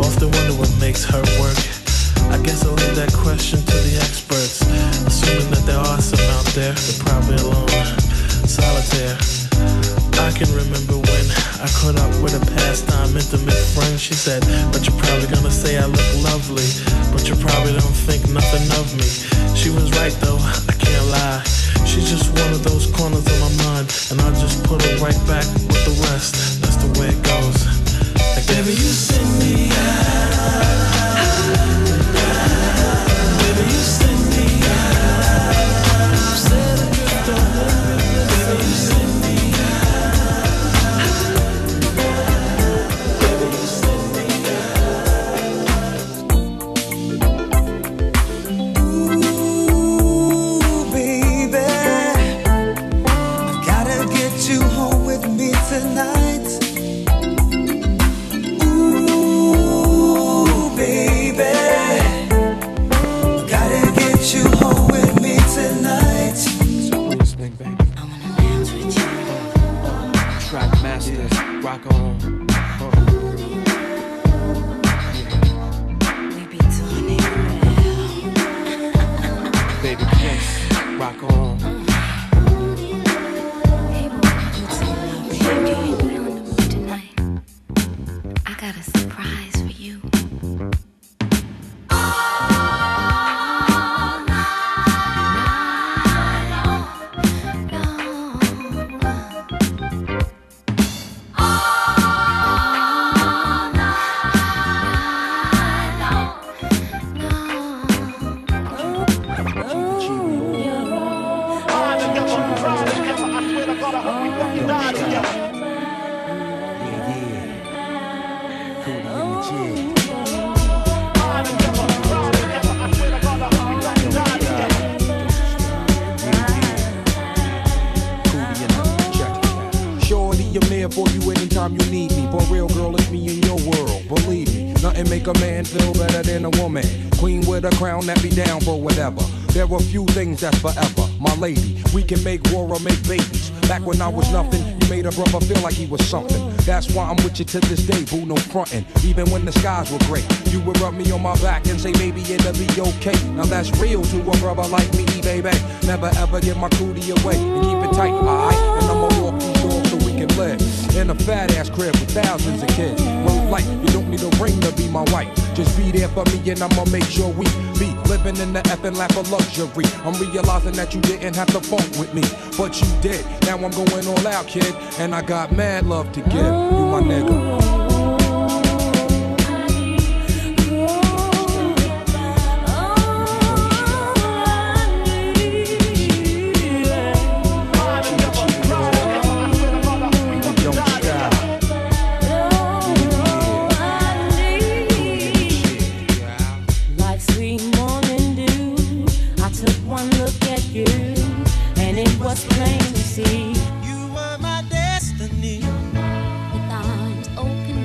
often wonder what makes her work. I guess I'll leave that question to the experts, assuming that there are some out there. They're probably alone, solitaire. I can remember when I caught up with a pastime intimate friend. She said, but you're probably gonna say I look lovely, but you probably don't think nothing of me. She was right though, I can't lie. She's just one of those corners of my mind, and I'll just put her right back with the rest. That's the way it goes. Like, baby, you send me out. Baby, you send me out. Set adrift on memory. Baby, you send me tonight. Ooh, baby, gotta get you home with me tonight. So what do you think, baby? I wanna dance with you. Track masters, rock on. We be doing it real. Baby, yes, rock on. Got a surprise for you. For you anytime you need me. For real, girl, it's me in your world. Believe me, nothing make a man feel better than a woman. Queen with a crown that be down for whatever. There are few things that's forever. My lady, we can make war or make babies. Back when I was nothing, you made a brother feel like he was something. That's why I'm with you to this day, boo, no frontin'. Even when the skies were gray, you would rub me on my back and say, baby, it'll be okay. Now that's real to a brother like me, baby. Never ever give my cootie away and keep it tight, alright? And I'ma walk these doors so we can live in a fat ass crib with thousands of kids. Well, like, you don't need a ring to be my wife. Just be there for me and I'ma make sure we be living in the effing lap of luxury. I'm realizing that you didn't have to funk with me, but you did. Now I'm going all out, kid, and I got mad love to give. You my nigga. Plain to see, you were my destiny. With arms open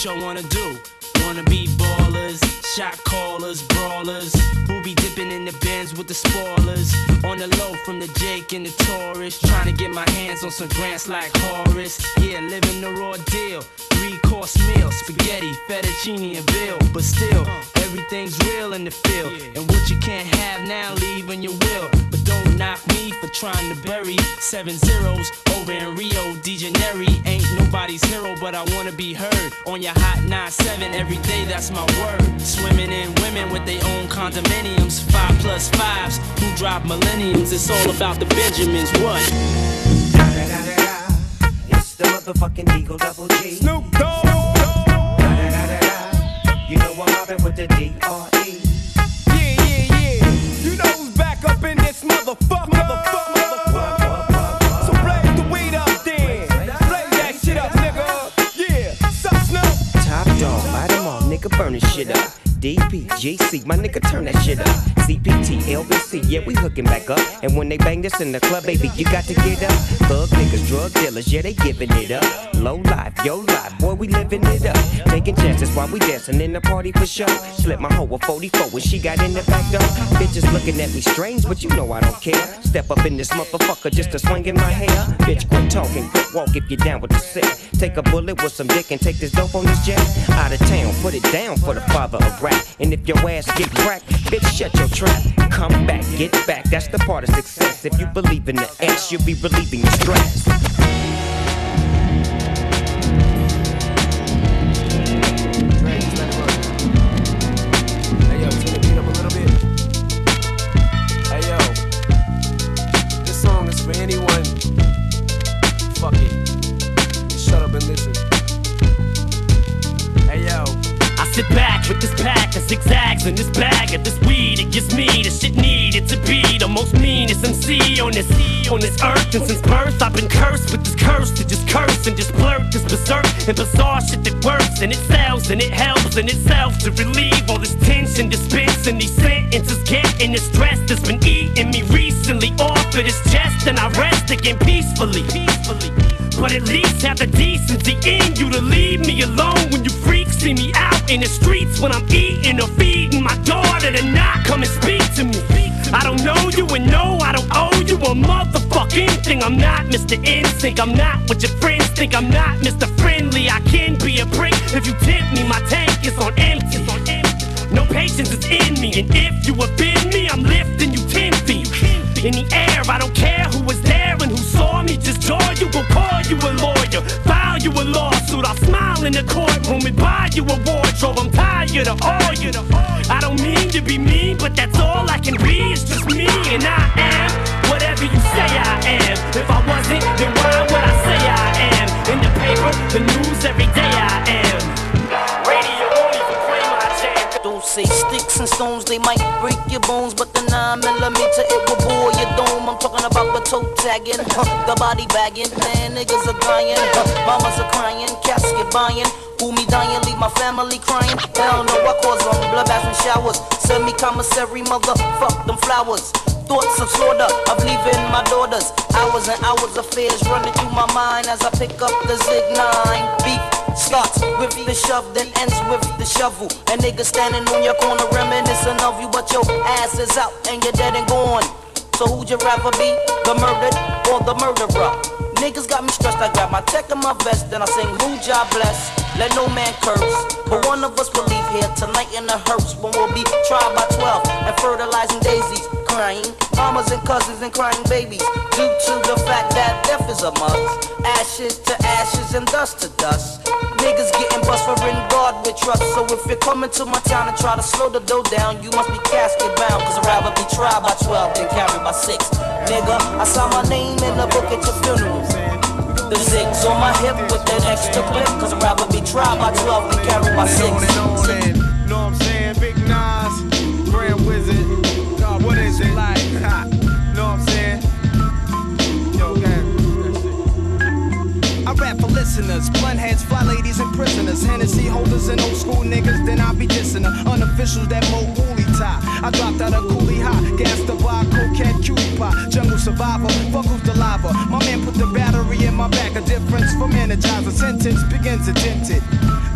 y'all wanna do? Wanna be ballers, shot callers, brawlers, who be dipping in the bins with the spoilers. On the low from the Jake and the Taurus, trying to get my hands on some grants like Horace. Yeah, living the raw deal. 3-course meal, spaghetti, fettuccine, and veal. But still, everything's real in the field. And what you can't have now, leave when you will. But don't knock me for trying to bury 7 zeros over in Rio de Janeiro. Ain't nobody's hero, but I wanna be heard on your hot 9-7 every day, that's my word. Swimming in women with their own condominiums, 5+5s who drop millenniums. It's all about the Benjamins, what? It's the motherfucking Eagle Double G. Snoop Dogg. You know I'm mobbing with the D.R.E. Yeah. You know who's back up in this motherfucker. So blaze the weed up then. Blaze that shit up, nigga. Yeah. Sup, Snoop? Top dog, light 'em all, nigga, burn this shit up. DPGC, my nigga, turn that shit up. CPT, LBC, yeah, we hooking back up. And when they bang this in the club, baby, you got to get up. Thug niggas, drug dealers, yeah, they giving it up. Low life, yo life, boy, we living it up. Taking chances while we dancing in the party for sure. Slip my hoe a 44 when she got in the back door. Bitches looking at me strange, but you know I don't care. Step up in this motherfucker just to swing in my hair. Bitch, quit talking, quit walk if you're down with the sick. Take a bullet with some dick and take this dope on this jet. Out of town, put it down for the father of rap. And if your ass get cracked, bitch, shut your trap. Come back, get back, that's the part of success. If you believe in the ass, you'll be relieving your stress. Hey yo, turn the beat up a little bit. Hey yo, this song is for anyone. Fuck it, just shut up and listen. Hey yo. I sit back with this pack of zigzags and this bag of this weed. It gives me the shit needed to be the most meanest MC on this earth. And since birth, I've been cursed with this curse to just curse and just blurt this berserk and bizarre shit that works. And it sells and it helps in itself to relieve all this tension, dispensing these sentences, getting the stress that's been eating me recently off of this chest. And I rest again peacefully. But at least have the decency in you to leave me alone when you freaks see me out in the streets when I'm eating or feeding my daughter to not come and speak to me. I don't know you and no, I don't owe you a motherfucking thing. I'm not Mr. NSYNC, I'm not what your friends think. I'm not Mr. Friendly, I can be a prick if you tempt me. My tank is on empty. No patience is in me, and if you offend me, I'm lifting you 10 feet in the air. I don't care who was there and who saw me. Just jaw you, will call you a lawyer, file you a lawsuit. I'll smile in the courtroom and buy you a wardrobe. I'm tired of all you. I don't mean to be mean, but that's all I can be. It's just me, and I am whatever you say I am. If I wasn't, then why would I say I am? In the paper, the news, every day I am. Radio won't even play my jam. Don't say sticks and stones, they might break your bones, but the 9mm, it will bore your dome. I'm talking about the toe tagging, the body bagging. Man, niggas are dying, mamas are crying, casket buying. Who me dying, leave my family crying. Hell no, I cause them bloodbaths and showers. Send me commissary, motherfuck them flowers. Thoughts of slaughter, of leaving my daughters. Hours and hours of fears running through my mind as I pick up the Zig 9. Beef starts with the shove, then ends with the shovel. And niggas standing on your corner reminiscing of you, but your ass is out and you're dead and gone. So who'd you rather be, the murdered or the murderer? Niggas got me stressed, I grab my tech and my vest, then I sing who job bless. Let no man curse, but one of us will leave here tonight in a hearse when we'll be tried by 12 and fertilizing daisies, crying mamas and cousins and crying babies due to the fact that death is a must. Ashes to ashes and dust to dust. Niggas getting bust for in God with trust. So if you're coming to my town and try to slow the dough down, you must be casket bound, cause I'd rather be tried by 12 than carried by 6. Nigga, I saw my name in the book at your funeral. The zigs on my hip with that extra clip, cause I'd rather be tried by 12 than carried by 6. Know what I'm saying? Big Nas, Grand Wizard. God, what is it like? Know what I'm saying? Yo, gang. I rap for listeners, blunt heads, fly ladies, and prisoners. Hennessy holders and old school niggas, then I be dissing her. Unofficials that mo woolly tie. I dropped out a coolie high, gassed the bar, cocaine cutie. hip-hop, jungle survivor, fuck who's the lava. My man put the battery in my back, a difference from energizer. Sentence begins dented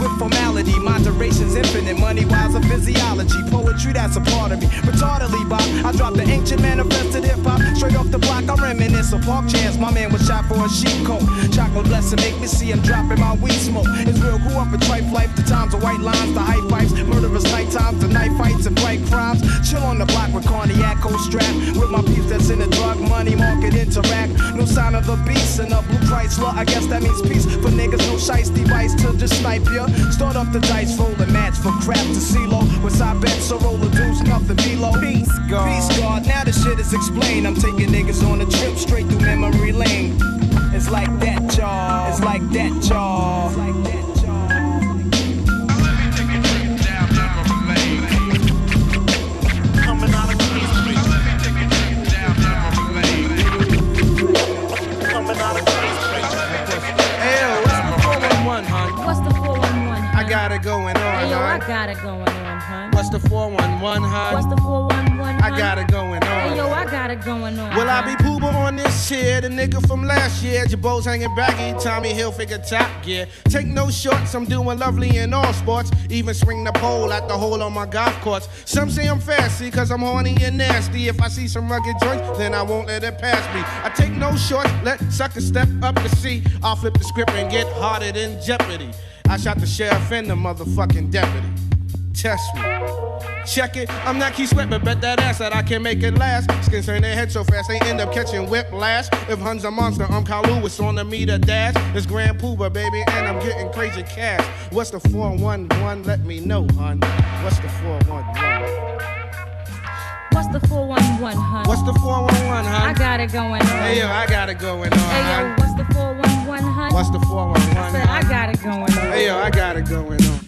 with formality, moderation's infinite. Money-wise, a physiology, poetry that's a part of me. Retardedly, Bob, I dropped the ancient manifested hip-hop. Straight off the block, I reminisce of Park Chance. My man was shot for a sheep coat. Chocolate blessing make me see him dropping my weed smoke. It's real, grew up in tripe life. The times of white lines, the high pipes, murderous night times, the night fights and bright crimes. Chill on the block with cognac, cold strap. With my peeps that's in the drug money market interact. No sign of the beast in a blue Chrysler. I guess that means peace for niggas. No shiesty vice to just snipe ya. Start up the dice, roll a match for crap to CeeLo. With side bets, so roll a deuce, nothing below. Peace God. Peace God. Now the shit is explained. I'm taking niggas on a trip straight through memory lane. It's like that, y'all. It's like that, y'all. It's like that, y'all. Coming out of the East Street. Coming out of the East Street. Hey, yo, what's the 411, hun? What's the 411, hun? I got it going on, Hey, yo, I hun. got it going on, hun. What's the 411, hun? What's the 411, hun? I got it going on. Hey, yo, I got it going on. Will I hun. be pooba on this shit? The nigga from last year, Jabos hanging baggy, Tommy Hilfiger top gear. Take no shorts, I'm doing lovely in all sports. Even swing the pole at the hole on my golf course. Some say I'm fancy, cause I'm horny and nasty. If I see some rugged joints, then I won't let it pass me. I take no shorts, let suckers step up to see. I'll flip the script and get harder than Jeopardy. I shot the sheriff and the motherfucking deputy. Test me. Check it, I'm not Keith Sweat, but bet that ass that I can make it last. Skins turn their head so fast, they end up catching whiplash. If Hun's a monster, I'm Kyle Lewis on the meter dash. It's Grand Pooba, baby, and I'm getting crazy cash. What's the 411? Let me know, hun. What's the 411? What's the 411, hun? What's the 411, hun? I got it going on. Hey, yo, I got it going on, Hey, yo, hun. what's the 411, hun? What's the 411, I said, I got it going on. Hey, yo, I got it going on.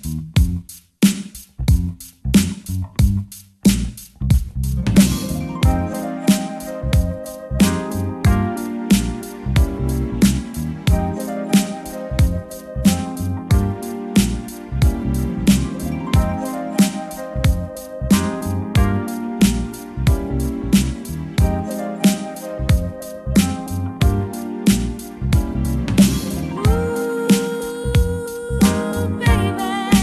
Baby.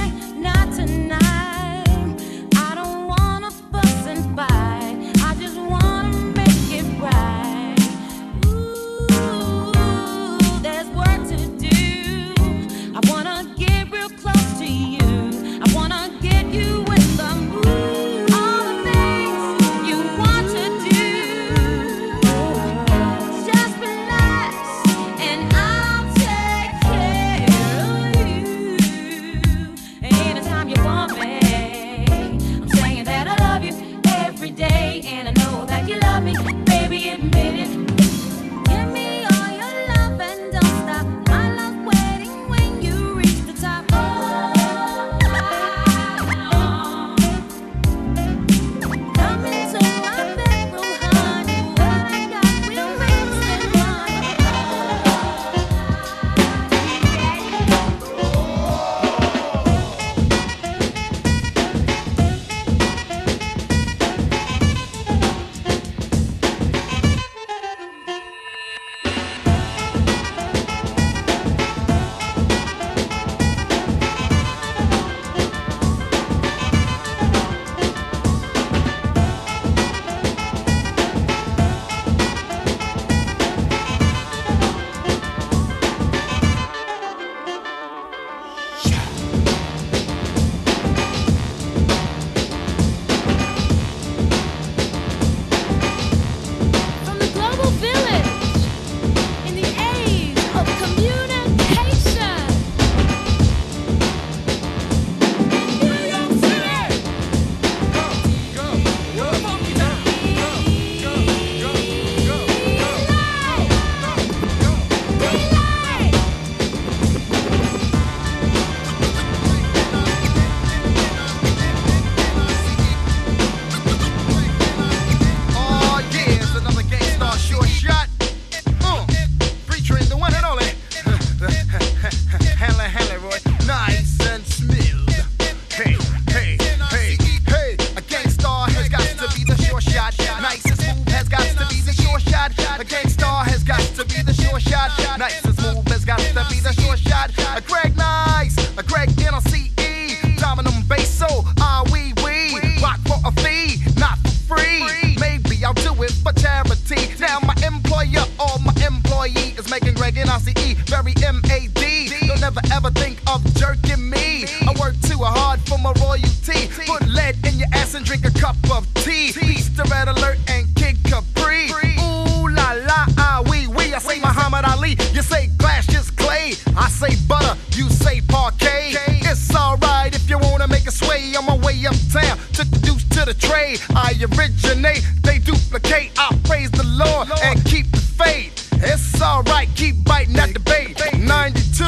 T. Beast the Red Alert and Kid Capri. Ooh la la, ah wee wee. I say Muhammad Ali, you say glass, just clay. I say butter, you say parquet. It's alright if you wanna make a sway. On my way uptown, took the deuce to the trade. I originate, they duplicate. I praise the Lord and keep the faith. It's alright, keep biting at the bait. 92,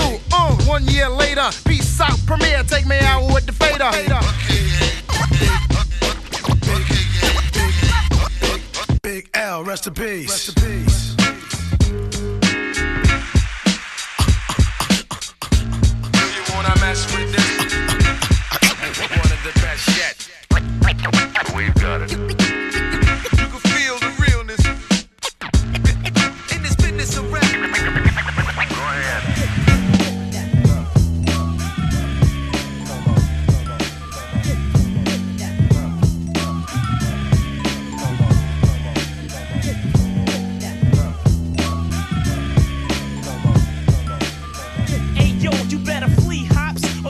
1 year later. Peace out, premiere, take me out with the fader. Big L, rest in peace. Rest in peace. Do you wanna mess with this? One of the best yet. We've got it. You can feel the realness in this business of rap. Go ahead.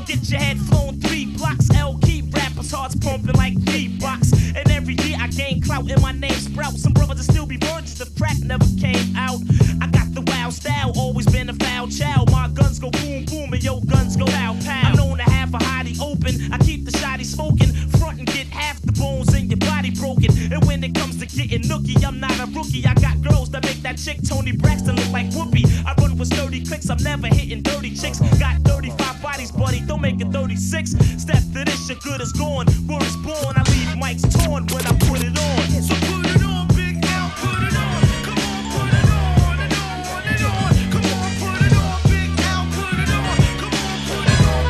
Get your head flown 3 blocks. L keep rappers' hearts pumping like beatbox. And every year I gain clout and my name sprout. Some brothers will still be virgins, the crack never came out. I got the wild style, always been a foul child. My guns go boom boom and your guns go pow pow. I'm known to have a hottie open. I keep the shotty smoking. Front and get half the bones in your body broken. And when it comes to getting nookie, I'm not a rookie. I got girls that make that chick Tony Braxton look like Whoopi. I run with sturdy clicks, I'm never hitting dirty chicks. Got 35 bodies, buddy, don't make it 36. Step to this, your good is gone. Word is born, I leave mics torn when I put it on. So put it on, Big L, put it on. Come on, put it on and on and on. Come on, put it on, Big L, put it on. Come on, put it on.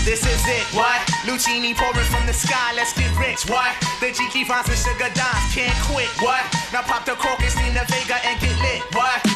This is it, what? Lucini pouring from the sky, let's get rich, what? The Jiki Vines and Sugar Dimes can't quit, what? Now pop the Crocus, Nina Vega and get lit, what?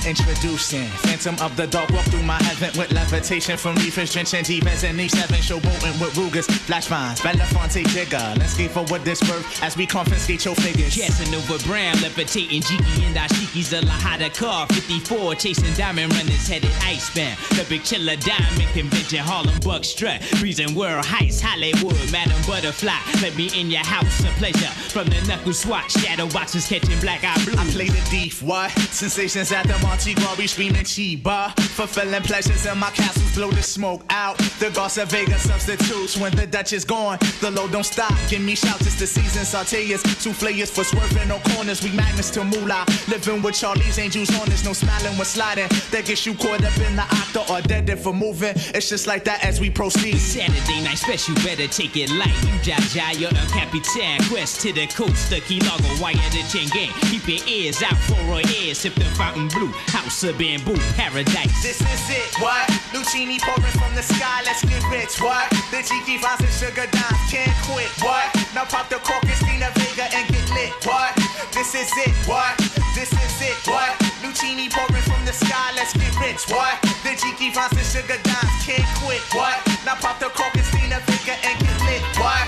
Introducing Phantom of the Dark, walk through my advent with levitation from reefers, drenching defense and E7, showboating with Rugers, flash vines, Belafonte Jigger. Let's skate forward this birth as we confiscate your figures. Casanova Brown, levitating Jiki and Ashiki's a Lahada car, 54, chasing diamond runners headed icebound. The big chiller diamond convention, Harlem Buck strut, breezing world heights, Hollywood, Madam Butterfly. Let me in your house, a pleasure. From the knuckle swatch, shadow boxes catching black eye blue. I play the thief, what? Sensations at the Antigua, we screaming Chiba. Fulfilling pleasures in my castles, blow the smoke out. The Garza Vega substitutes when the Dutch is gone. The load don't stop, give me shouts, it's the season. Sauteers, souffleurs for swerving no corners. We magnets to moolah, living with Charlie's Angels on us. No smiling when sliding, that gets you caught up in the octa or dead for moving. It's just like that as we proceed. Saturday night special, better take it light. You Jaja, you're the Capitan. Quest to the coast, the Key Largo, wire the chain gang. Keep your ears out for our ears, sip the fountain blue. House of bamboo, paradise. This is it, what? Lucini pouring from the sky, let's get rich, what? The Jiki Vines and Sugar Dimes can't quit, what? Now pop the Crocus, Nina Vega and get lit, what? This is it, what? This is it, what? Lucini pouring from the sky, let's get rich, what? The Jiki Vines and Sugar Dimes can't quit, what? Now pop the Crocus, Nina Vega and get lit, what?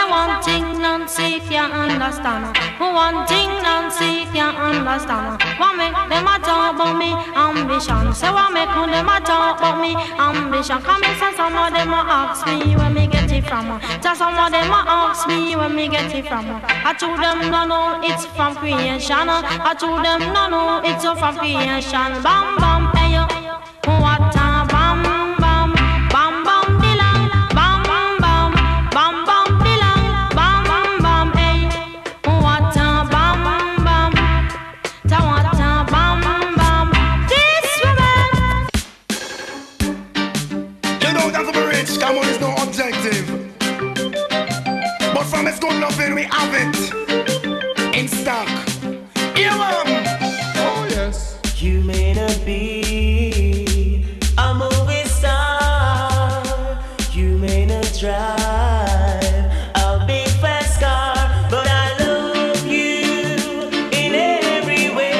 One thing Nancy can't understand. One thing Nancy can't understand. What make them a talk about me ambition? Say what make them a talk about me ambition? Come and say some of them a ask me where me get it from. Say some of them a ask me where me get it from. I told them no no it's from creation. I told them no no it's from creation. Bam bam hey yo, what a bam bam bam bam bilang bam bam bam bam. Come is no objective, but from it's good loving we have it in stock. Yeah, man. Oh yes. You may not be a movie star, drive a big fast car, but I love you in every way.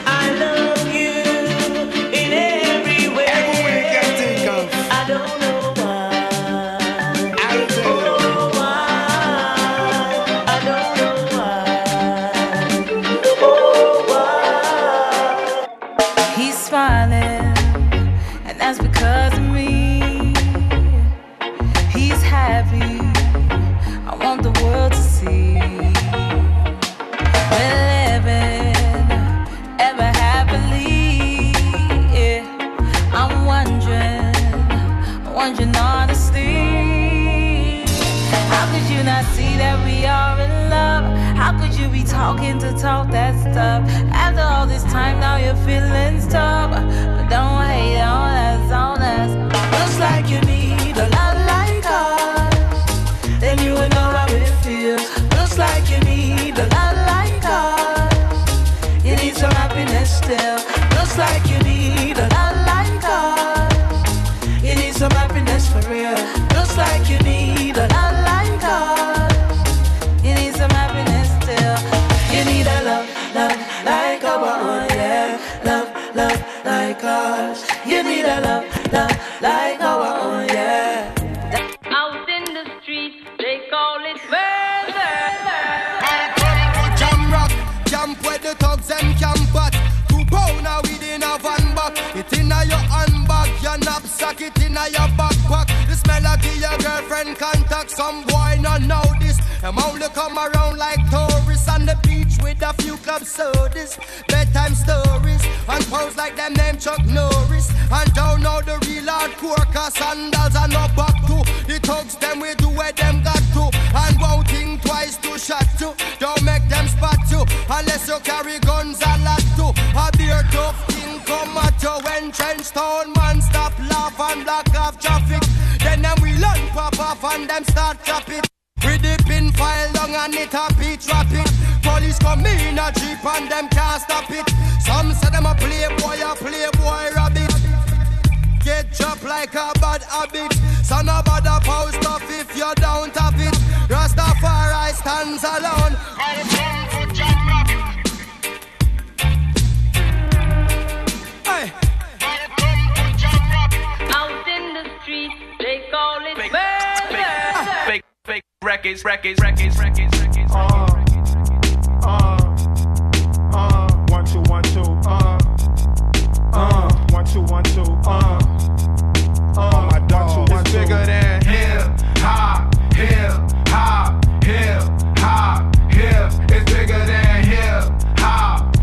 I love you in every way. Every way you can think of. I don't know why. I don't know why. I don't know why. He's smiling, and that's because of me. He's happy, I want the world to see. We're living ever happily. Yeah. I'm wondering honestly. How could you not see that we are in love? How could you be talking to talk that stuff? After all this time, now your feelings tough. But don't hate on us, on us. Looks like you need a lot like us. Then you would know how it feels. Looks like you need a lot like us. You need some happiness still. Looks like you need a lot like us. You need some happiness for real. Looks like you need a lot like us. You need some happiness still. You need a love, love like our own, yeah. Love, love like us. You need a love, love like our own, yeah. Out in the street, they call it murder. Jam rock, camp where the thugs and camp at. 2 pound now within a van back. It inna your handbag, your knapsack, it inna your backpack. The smell of your girlfriend contact. Some boy not know this. Them only come around like tourists on the beach with a few club sodas, bedtime stories, and pose like them name Chuck Norris. And don't know the real hardcore, cause sandals are no back to. The thugs them way do where them got to, and won't think twice to shot to. Don't make them spot you, unless you carry guns a lot too. A beer tough thing come at you when trench town man stop laugh and block off traffic. Then them we learn pop off and them start chop it. With the pin file down and it a beat rapid. Police come in a jeep and them can't stop it. Some say them a playboy rabbit. Get dropped like a bad habit. So no bother post off if you don't have it. Rastafari stands alone. Hey. Out in the street, they call it murder. Fake records. 1, 2, 1, 2. 1, 2, 1, 2. My dog, it's bigger than hip hop. It's bigger than hip hop.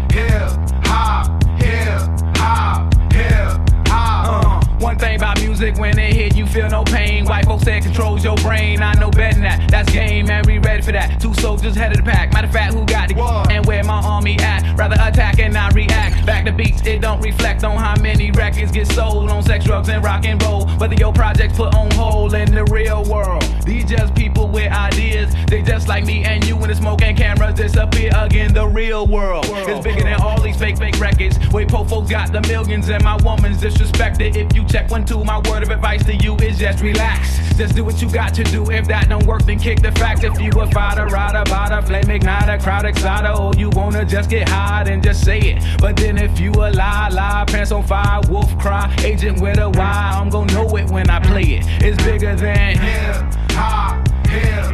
One thing about music, when it hit, you feel no pain. White folks say it controls your brain. I know better than that. That's game, man. We ready for that. 2 soldiers head of the pack. Matter of fact, who got the and where my army at? Rather attack and not react. Back to beats, it don't reflect on how many records get sold on sex, drugs, and rock and roll. Whether your projects put on hold in the real world. These just people with ideas. They just like me and you when the smoke and cameras disappear again. The real world is bigger than all these fake records. Way po folks got the millions and my woman's disrespected. If you check 1, 2, my word of advice to you is just relax. Just do what you got to do. If that don't work, then kick the facts. If you a fighter, rider, bada, flame igniter, crowd exciter, or you wanna just get high, then just say it. But then if you a lie, pants on fire, wolf cry, agent with a Y, I'm gonna know it when I play it. It's bigger than hip hop. It's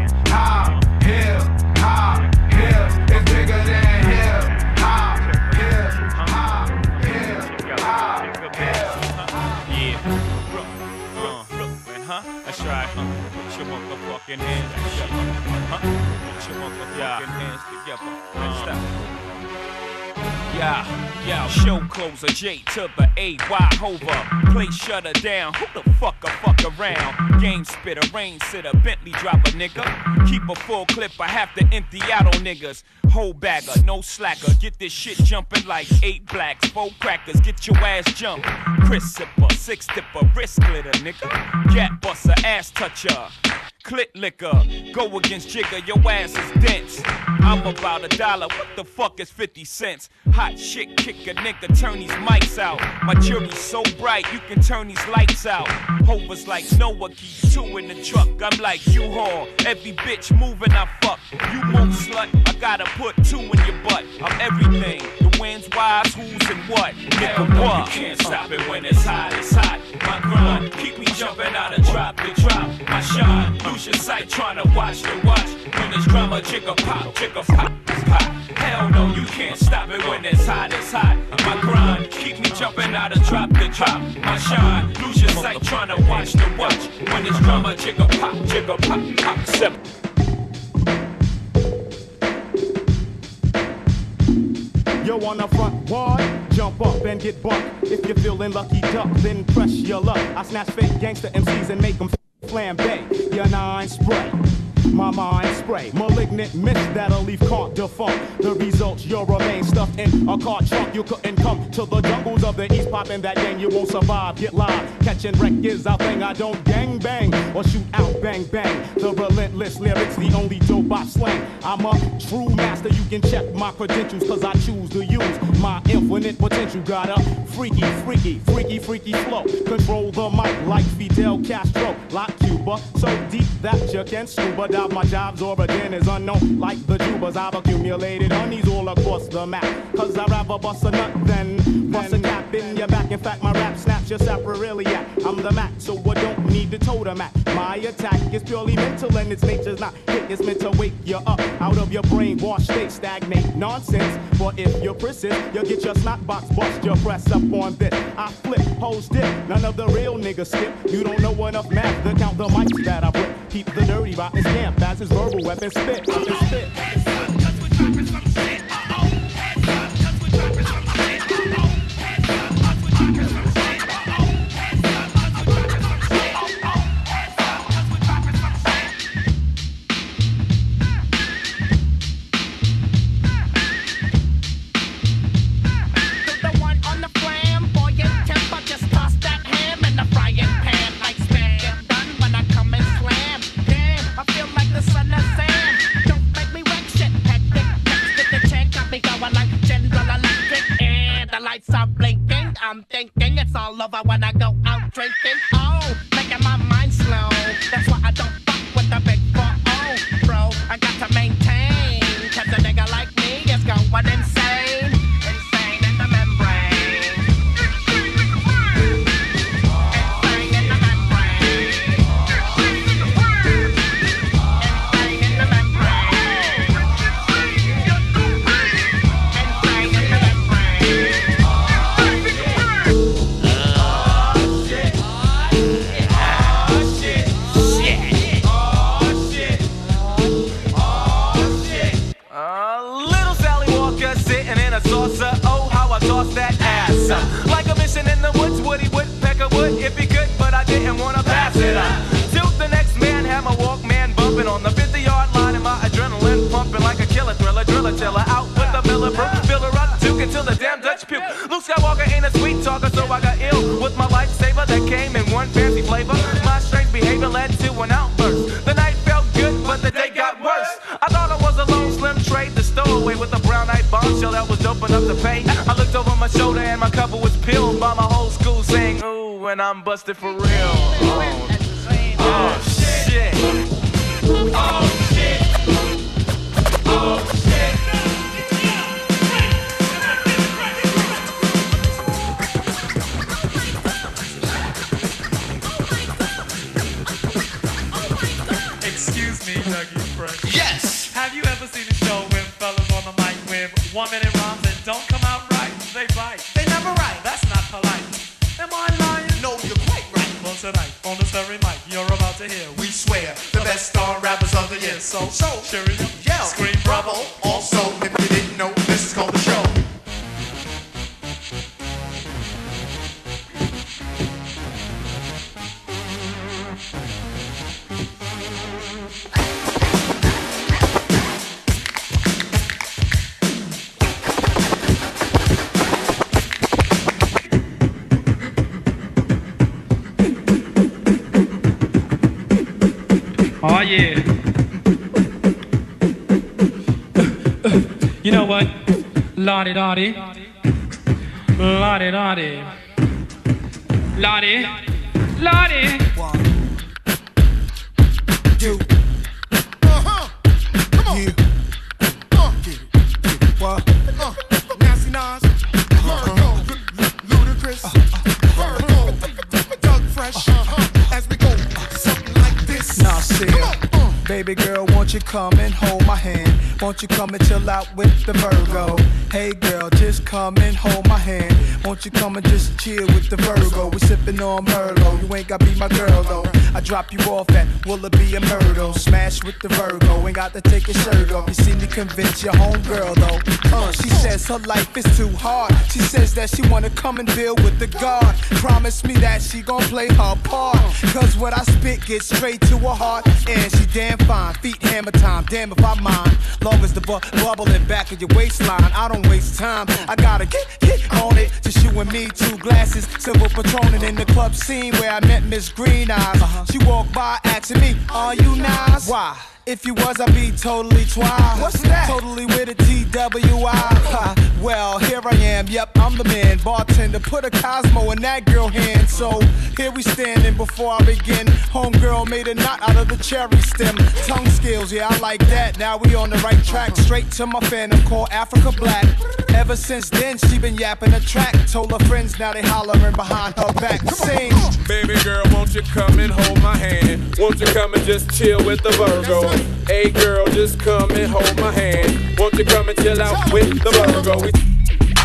bigger than hip hop. That's right. Put your motherfucking hands together. Put your motherfucking hands together. Stop. Yeah, show closer, J to the A-Y hover. Place shutter down, who the fuck around? Game spitter, rain sitter, Bentley driver, nigga. Keep a full clip, I have to empty out on niggas. Whole bagger, no slacker, get this shit jumping like 8 blacks, 4 crackers, get your ass jumped. Chris sipper, 6 dipper, wrist glitter, nigga. Cat buster, ass toucher. Clit liquor, go against Jigger, your ass is dense. I'm about $1, what the fuck is 50 cents? Hot shit, kick a nigga, turn these mics out. My jury's so bright, you can turn these lights out. Hover's like Noah, keep two in the truck. I'm like U-Haul, every bitch moving I fuck. You move slut, I gotta put two in your butt. I'm everything, the wind's wise, who's and what. Nigga, what? You can't stop it when it's hot, it's hot. My grind, keep me jumping out of drop to drop. My shine, lose your sight trying to watch the watch. When there's drama, jigger pop, pop. Hell no, you can't stop it when it's hot, it's hot. My grind, keep me jumping out of drop to drop. My shine, lose your sight trying to watch the watch. When there's drama, jigger pop, pop. Simple. Yo, on the front wall, jump up and get bucked. If you're feeling lucky duck, then press your luck. I snatch fake gangster MCs and make them flambe. Your nine spray. My mind spray, malignant mist that'll leave can't defunct. The results, you'll remain stuffed in a car trunk. You couldn't come to the jungles of the east, popping that gang, you won't survive. Get live, catching wreck is our thing. I don't gang bang or shoot out bang bang. The relentless lyrics, the only dope I slang. I'm a true master, you can check my credentials, cause I choose to use my infinite potential. Got a freaky flow. Control the mic like Fidel Castro, like Cuba, so deep that you can scuba dive. My job's origin is unknown, like the Jubas. I've accumulated honeys all across the map. Cause I'd rather bust a nut than bust a cap in your back. In fact, my rap snaps your sapriliac. I'm the Mac, so I don't need to totem at. My attack is purely mental and its nature's not hit. It's meant to wake you up out of your brainwashed state. Stagnate nonsense, but if you persist, you'll get your snot box bust. Your press up on this. I flip, hoes dip, none of the real niggas skip. You don't know enough math to count the mics that I rip. Keep the dirty rotten scamp as his verbal weapon spit. I'm thinking it's all over when I go out drinking. Oh, making my mind slow. That's why I don't fuck with the big 4-0, bro. I got to maintain, cause a nigga like me is going insane. Insane in the membrane. Insane in the membrane. Insane in the membrane. Insane in the membrane. Saucer, oh how I toss that ass like a mission in the woods, Woody Woodpecker would if he could, but I didn't wanna pass it up. Till the next man had my Walkman bumping on the 50-yard line and my adrenaline pumping like a killer thriller, driller tiller out with the Miller filler up, took until the damn Dutch puke. Luke Skywalker ain't a sweet talker, so I got ill with my lightsaber that came in one fancy flavor. My strange behavior led to an outburst. The night felt good, but the day got worse. I thought I was a lone slim trade, the stowaway with a brown-eyed bombshell that was dope enough to pay. I looked over my shoulder and my cover was peeled by my whole school saying, ooh, and I'm busted for real. Oh shit. Oh shit. Oh shit. Excuse me, Dougie Fresh. Yes. Have you ever seen a show with fellas on the mic with 1 minute rhymes that don't come out right? They bite. They never write. That's not polite. Am I lying? No, you're quite right. Well, tonight, on this very mic, you're about to hear, we swear, the best star rappers of the year. So, cheerio, yell, scream bravo. Also, if you didn't know, this is called the show. Oh yeah. You know what? Lottie-dottie. Lottie-dottie. Lottie. Lottie. You. Come on. Yeah. Get it. What? Nasty Nas. Virgo. Ludacris. Virgo. Doug Fresh. As we go. Something like this. Now, baby girl, won't you come and hold my hand? Won't you come and chill out with the Virgo? Hey girl, just come and hold my hand. Won't you come and just chill with the Virgo? We sippin' on Merlot, you ain't gotta be my girl though. I drop you off at Willoughby and Myrtle. Smash with the Virgo, ain't got to take your shirt off. You see me convince your homegirl though. She says her life is too hard. She says that she wanna come and build with the God. Promise me that she gon' play her part. Cause what I spit gets straight to her heart. And she damn fine, feet hammer time, damn if I mind. Long as the bubble in back of your waistline, I don't waste time. I gotta get on it, just you and me, 2 glasses, silver patronin' in the club scene where I met Miss Green Eyes. She walked by asking me, are you nice? Why? If you was, I'd be totally twice. What's that? Totally with a TWI. Well, here I am, yep, I'm the man. Bartender, put a Cosmo in that girl hand. So, here we standing before I begin. Homegirl made a knot out of the cherry stem. Tongue skills, yeah, I like that. Now we on the right track. Straight to my phantom called Africa Black. Ever since then, she been yapping a track. Told her friends, now they hollering behind her back. Sing. Baby girl, won't you come and hold my hand? Won't you come and just chill with the Virgo? Hey girl, just come and hold my hand. Won't you come and chill out with the Virgo?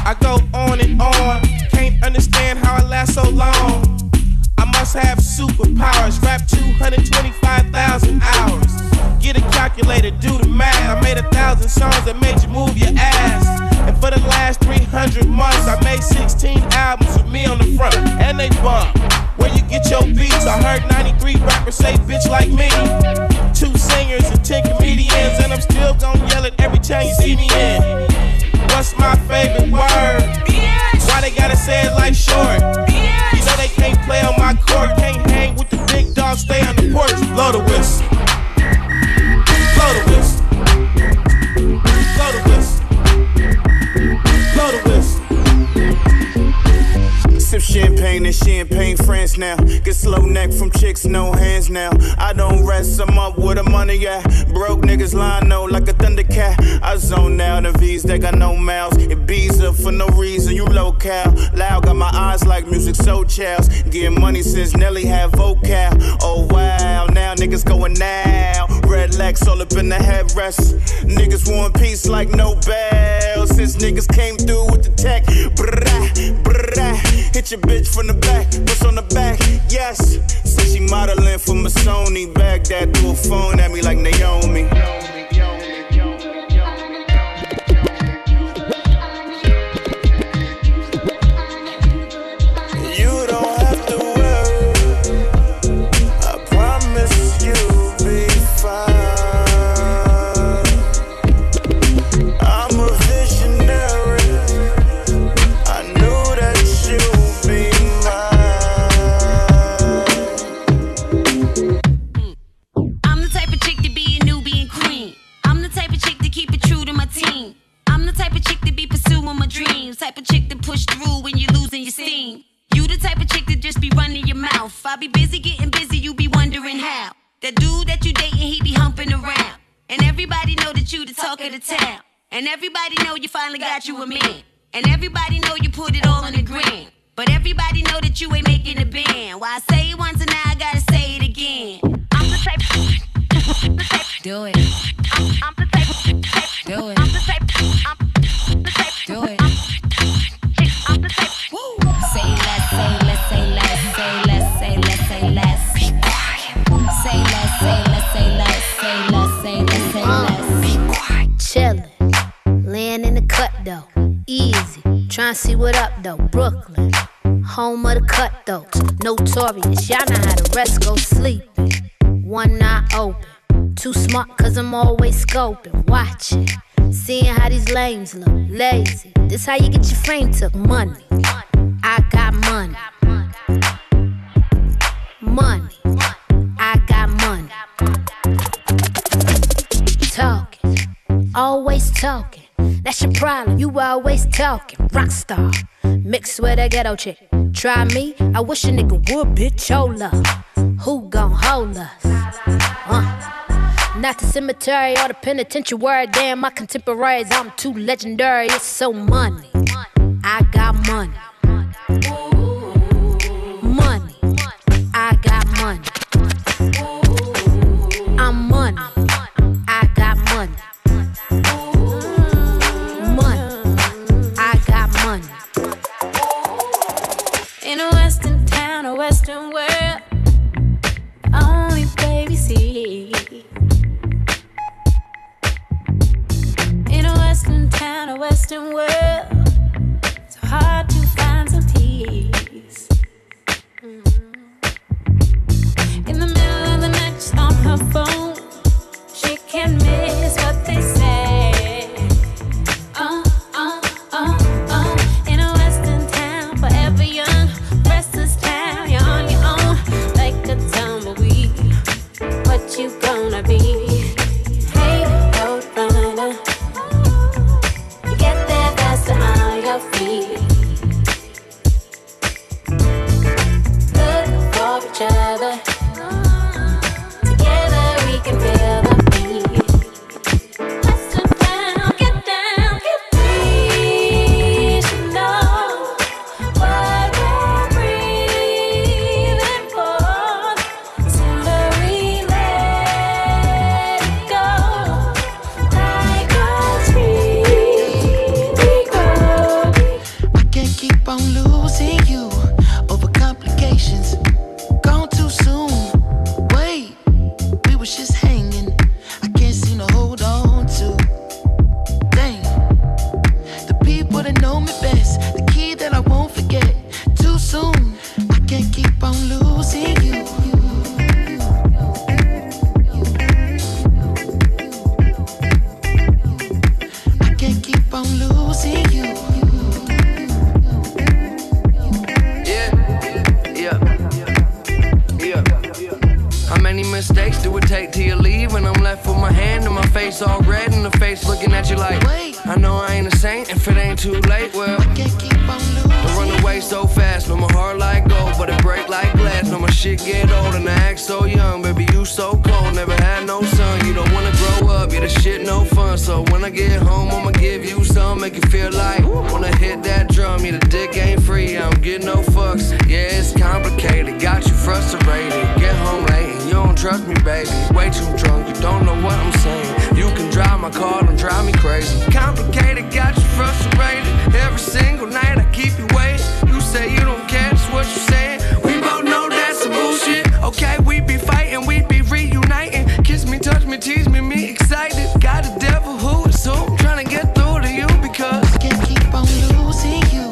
I go on and on, can't understand how I last so long. I must have superpowers, rap 225,000 hours. Get a calculator, do the math. I made 1,000 songs that made you move your ass. And for the last 300 months, I made 16 albums with me on the front, and they bump. Where you get your beats? I heard 93 rappers say bitch like me. 2 singers and 10 comedians, and I'm still gon' yell it every time you see me in. What's my favorite word? Why they gotta say it like short? You know they can't play on my court, can't hang with the big dogs, stay on the porch. Blow the whistle. Blow the whistle. Blow the whistle. Blow the whistle. Sip champagne and champagne friends now. Get slow neck from chicks, no hands now. I don't rest, I'm up with the money at. Broke niggas line no like a thundercat. I zone out in V's, they got no mouths. It bees up for no reason, you low-cal. Loud, got my eyes like music, so chows. Getting money since Nelly had vocal. Oh wow, now niggas going now. Red Lex all up in the headrest. Niggas want peace like no bell. Since niggas came through with the tech. Brrrah, brrrah. Hit your bitch from the back, push on the back, yes. Say she modeling for my Sony. Baghdad threw a phone at me like Naomi. You don't have to worry, I promise you'll be fine. I'm a visionary, I knew that you'll be mine. I'm the type of chick to be a Nubian queen. I'm the type of chick to keep it true to my team. I'm the type of chick to be pursuing my dreams. Type of chick to push through when you're losing your steam. You the type of chick to just be running your mouth. I be busy getting busy, you be wondering how. That dude that you dating, he be humping around. And everybody know that you the talk of the town. And everybody know you finally got you a man. And everybody know you put it all on the gram. But everybody know that you ain't making a band. Why I say it once and now I gotta say it again. I'm the type do it. I'm the type do it. I'm the type do it. I'm the type say less, say less, say less, say less, say less, say less. Be quiet. Say less, say less, say less, say less, say less, say less. Be quiet. Chillin', laying in the cut though, easy. Tryna see what up though, Brooklyn, home of the cutthroats, notorious. Y'all know how the rest go sleeping. One eye open, too smart cause I'm always scoping, watching, seeing how these lames look, lazy. This how you get your frame took, money. I got money. Money. I got money. talking. That's your problem, you always talking. Rockstar, mixed with a ghetto chick. Try me, I wish a nigga would, bitch, hold up. Who gon' hold us? Not the cemetery or the penitentiary. Damn, my contemporaries, I'm too legendary. It's so money, I got money. Money, I got money. I'm money, I got money. In a western town, a western world, only baby see. In a western town, a western world, so hard to find some peace. In the middle of the night, she's on her phone. She can't miss what they say. In a western town, forever young. Restless town, you're on your own, like a tumbleweed. What you gonna be? Hey, road runner, you get there faster on your feet. Look for each other. Together we can feel the beat. Western town, get down, get free. You know what we're breathing for. Sooner we let it go. Like us we grow. I can't keep on losing you over complications. Gone too soon. Wait, we was just hanging. I can't seem to hold on to. Dang, the people that know me best, the key that I won't forget. Too soon, I can't keep on losing you. I can't keep on losing you. Yeah. How many mistakes do it take till you leave? And I'm left with my hand and my face all red, and the face looking at you like, wait, I know I ain't a saint if it ain't too late. Well, don't run away so fast. No, my heart like gold, but it break like glass. No, my shit get old and I act so young. Baby, you so cold, never had no son. You don't wanna grow up, yeah, the shit no fun. So when I get home, I'ma give you some, make you feel like wanna hit that drum. Yeah, the dick ain't free, I don't get no fucks. Yeah, it's complicated, got you frustrated. Get home late and you don't trust me, baby. Way too drunk, you don't know what I'm saying. You can drive my car, don't drive me crazy. Complicated, got you frustrated. Every single night I keep you waiting. You say you don't care, that's what you saying. We both know that's some bullshit. Okay, we be fighting, we be reuniting. Kiss me, touch me, tease me, me excited. Got a devil who is so trying to get through to you because I can't keep on losing you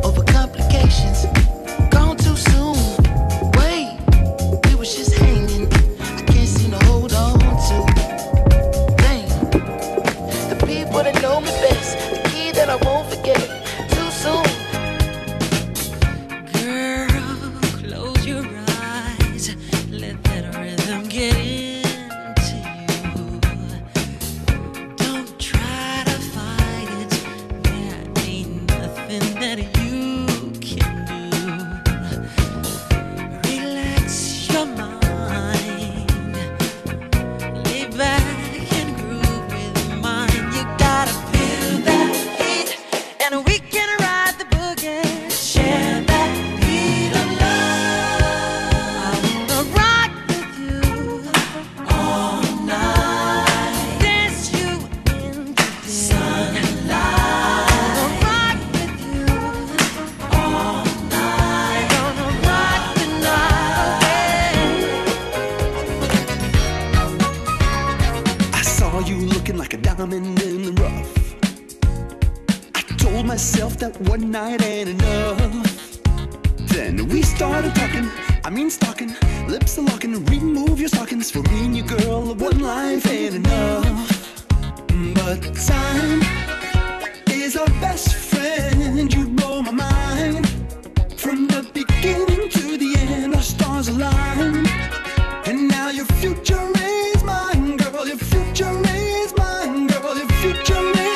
over complications. Gone too soon. Wait, we was just hanging. I can't seem to hold on to. Dang, the people that know me best, the key that I won't forget. Too soon. Girl, close your eyes. Let that rhythm get into you. Don't try to fight it. There ain't nothing that you can do. Relax your mind. Lay back and groove with mine. You gotta feel that heat, and we can ride the boogie. Share that beat of love. I wanna rock with you all night. Dance you into the sunlight. I wanna rock with you all night. Gonna rock the night away. I saw you looking like a diamond in the rough. I told myself that one night ain't enough. Then we started talking, I mean stalking. Lips are locking, remove your stockings. For me and you, girl, one life ain't enough. But time is our best friend. You blow my mind. From the beginning to the end, our stars align. And now your future is mine, girl. Your future is mine, girl. Your future is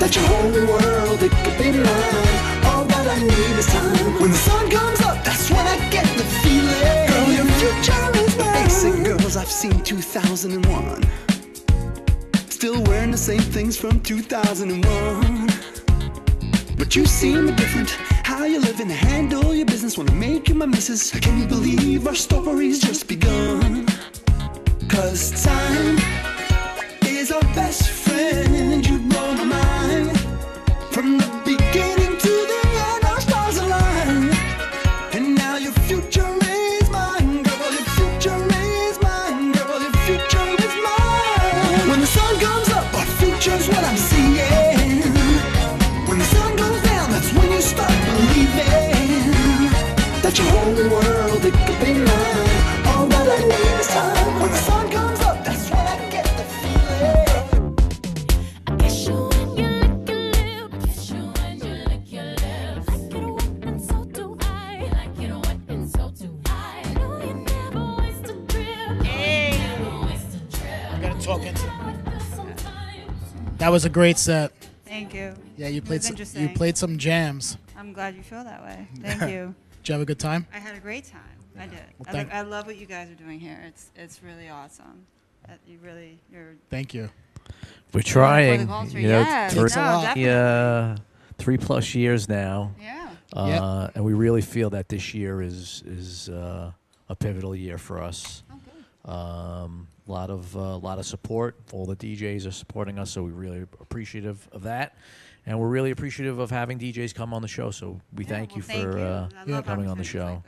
That your whole world, it could be mine. All that I need is time. When the sun comes up, that's when I get the feeling. Girl, your future is mine. Basic girls I've seen 2001. Still wearing the same things from 2001. But you seem different. How you live and handle your business. Wanna make you my missus. Can you believe our story's just begun? 'Cause time is our best friend. You blow my mind. From the beginning to the end, our stars align. And now your future is mine, girl. Your future is mine, girl. Your future is mine. When the sun comes up, our future's what I'm seeing. When the sun goes down, that's when you start believing that your whole world, it could be mine. All that I need is time. When the sun comes up, that's when I get the feeling. I kiss you when you lick your lips. Kiss you when you lick your lips. Like it wet and so do I. Like it wet and so do I. No, you never waste a drip. Hey. Never waste a drip. I gotta talk into it. That was a great set. Thank you. Yeah, you played interesting. you played some jams. I'm glad you feel that way. Thank you. Did you have a good time? I had a great time. I did. Well, I love what you guys are doing here. It's really awesome. You're. Thank you. We're trying. You know, yes, no, definitely. 3+ years now. Yeah. And we really feel that this year is a pivotal year for us. A lot of support. All the DJs are supporting us, so we're really appreciative of that. And we're really appreciative of having DJs come on the show. So we thank you for coming on the show.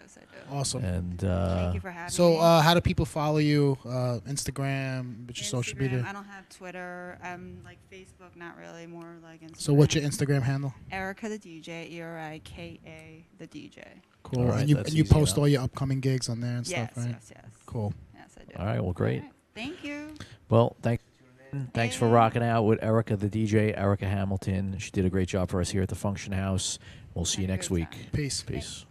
Awesome. And thank you for having me. So how do people follow you? Instagram, which is social media? I don't have Twitter. Like Facebook, not really. More like Instagram. So what's your Instagram handle? Erika the DJ. ERIKA the DJ. Cool. All right, and you post all your upcoming gigs on there and stuff, right? Yes. Cool. Yes, I do. all right. Well, great. Right. Thank you. Well, thanks for rocking out with Erika the DJ, Erika Hamilton. She did a great job for us here at the Function House. We'll see you next week. Peace. Peace.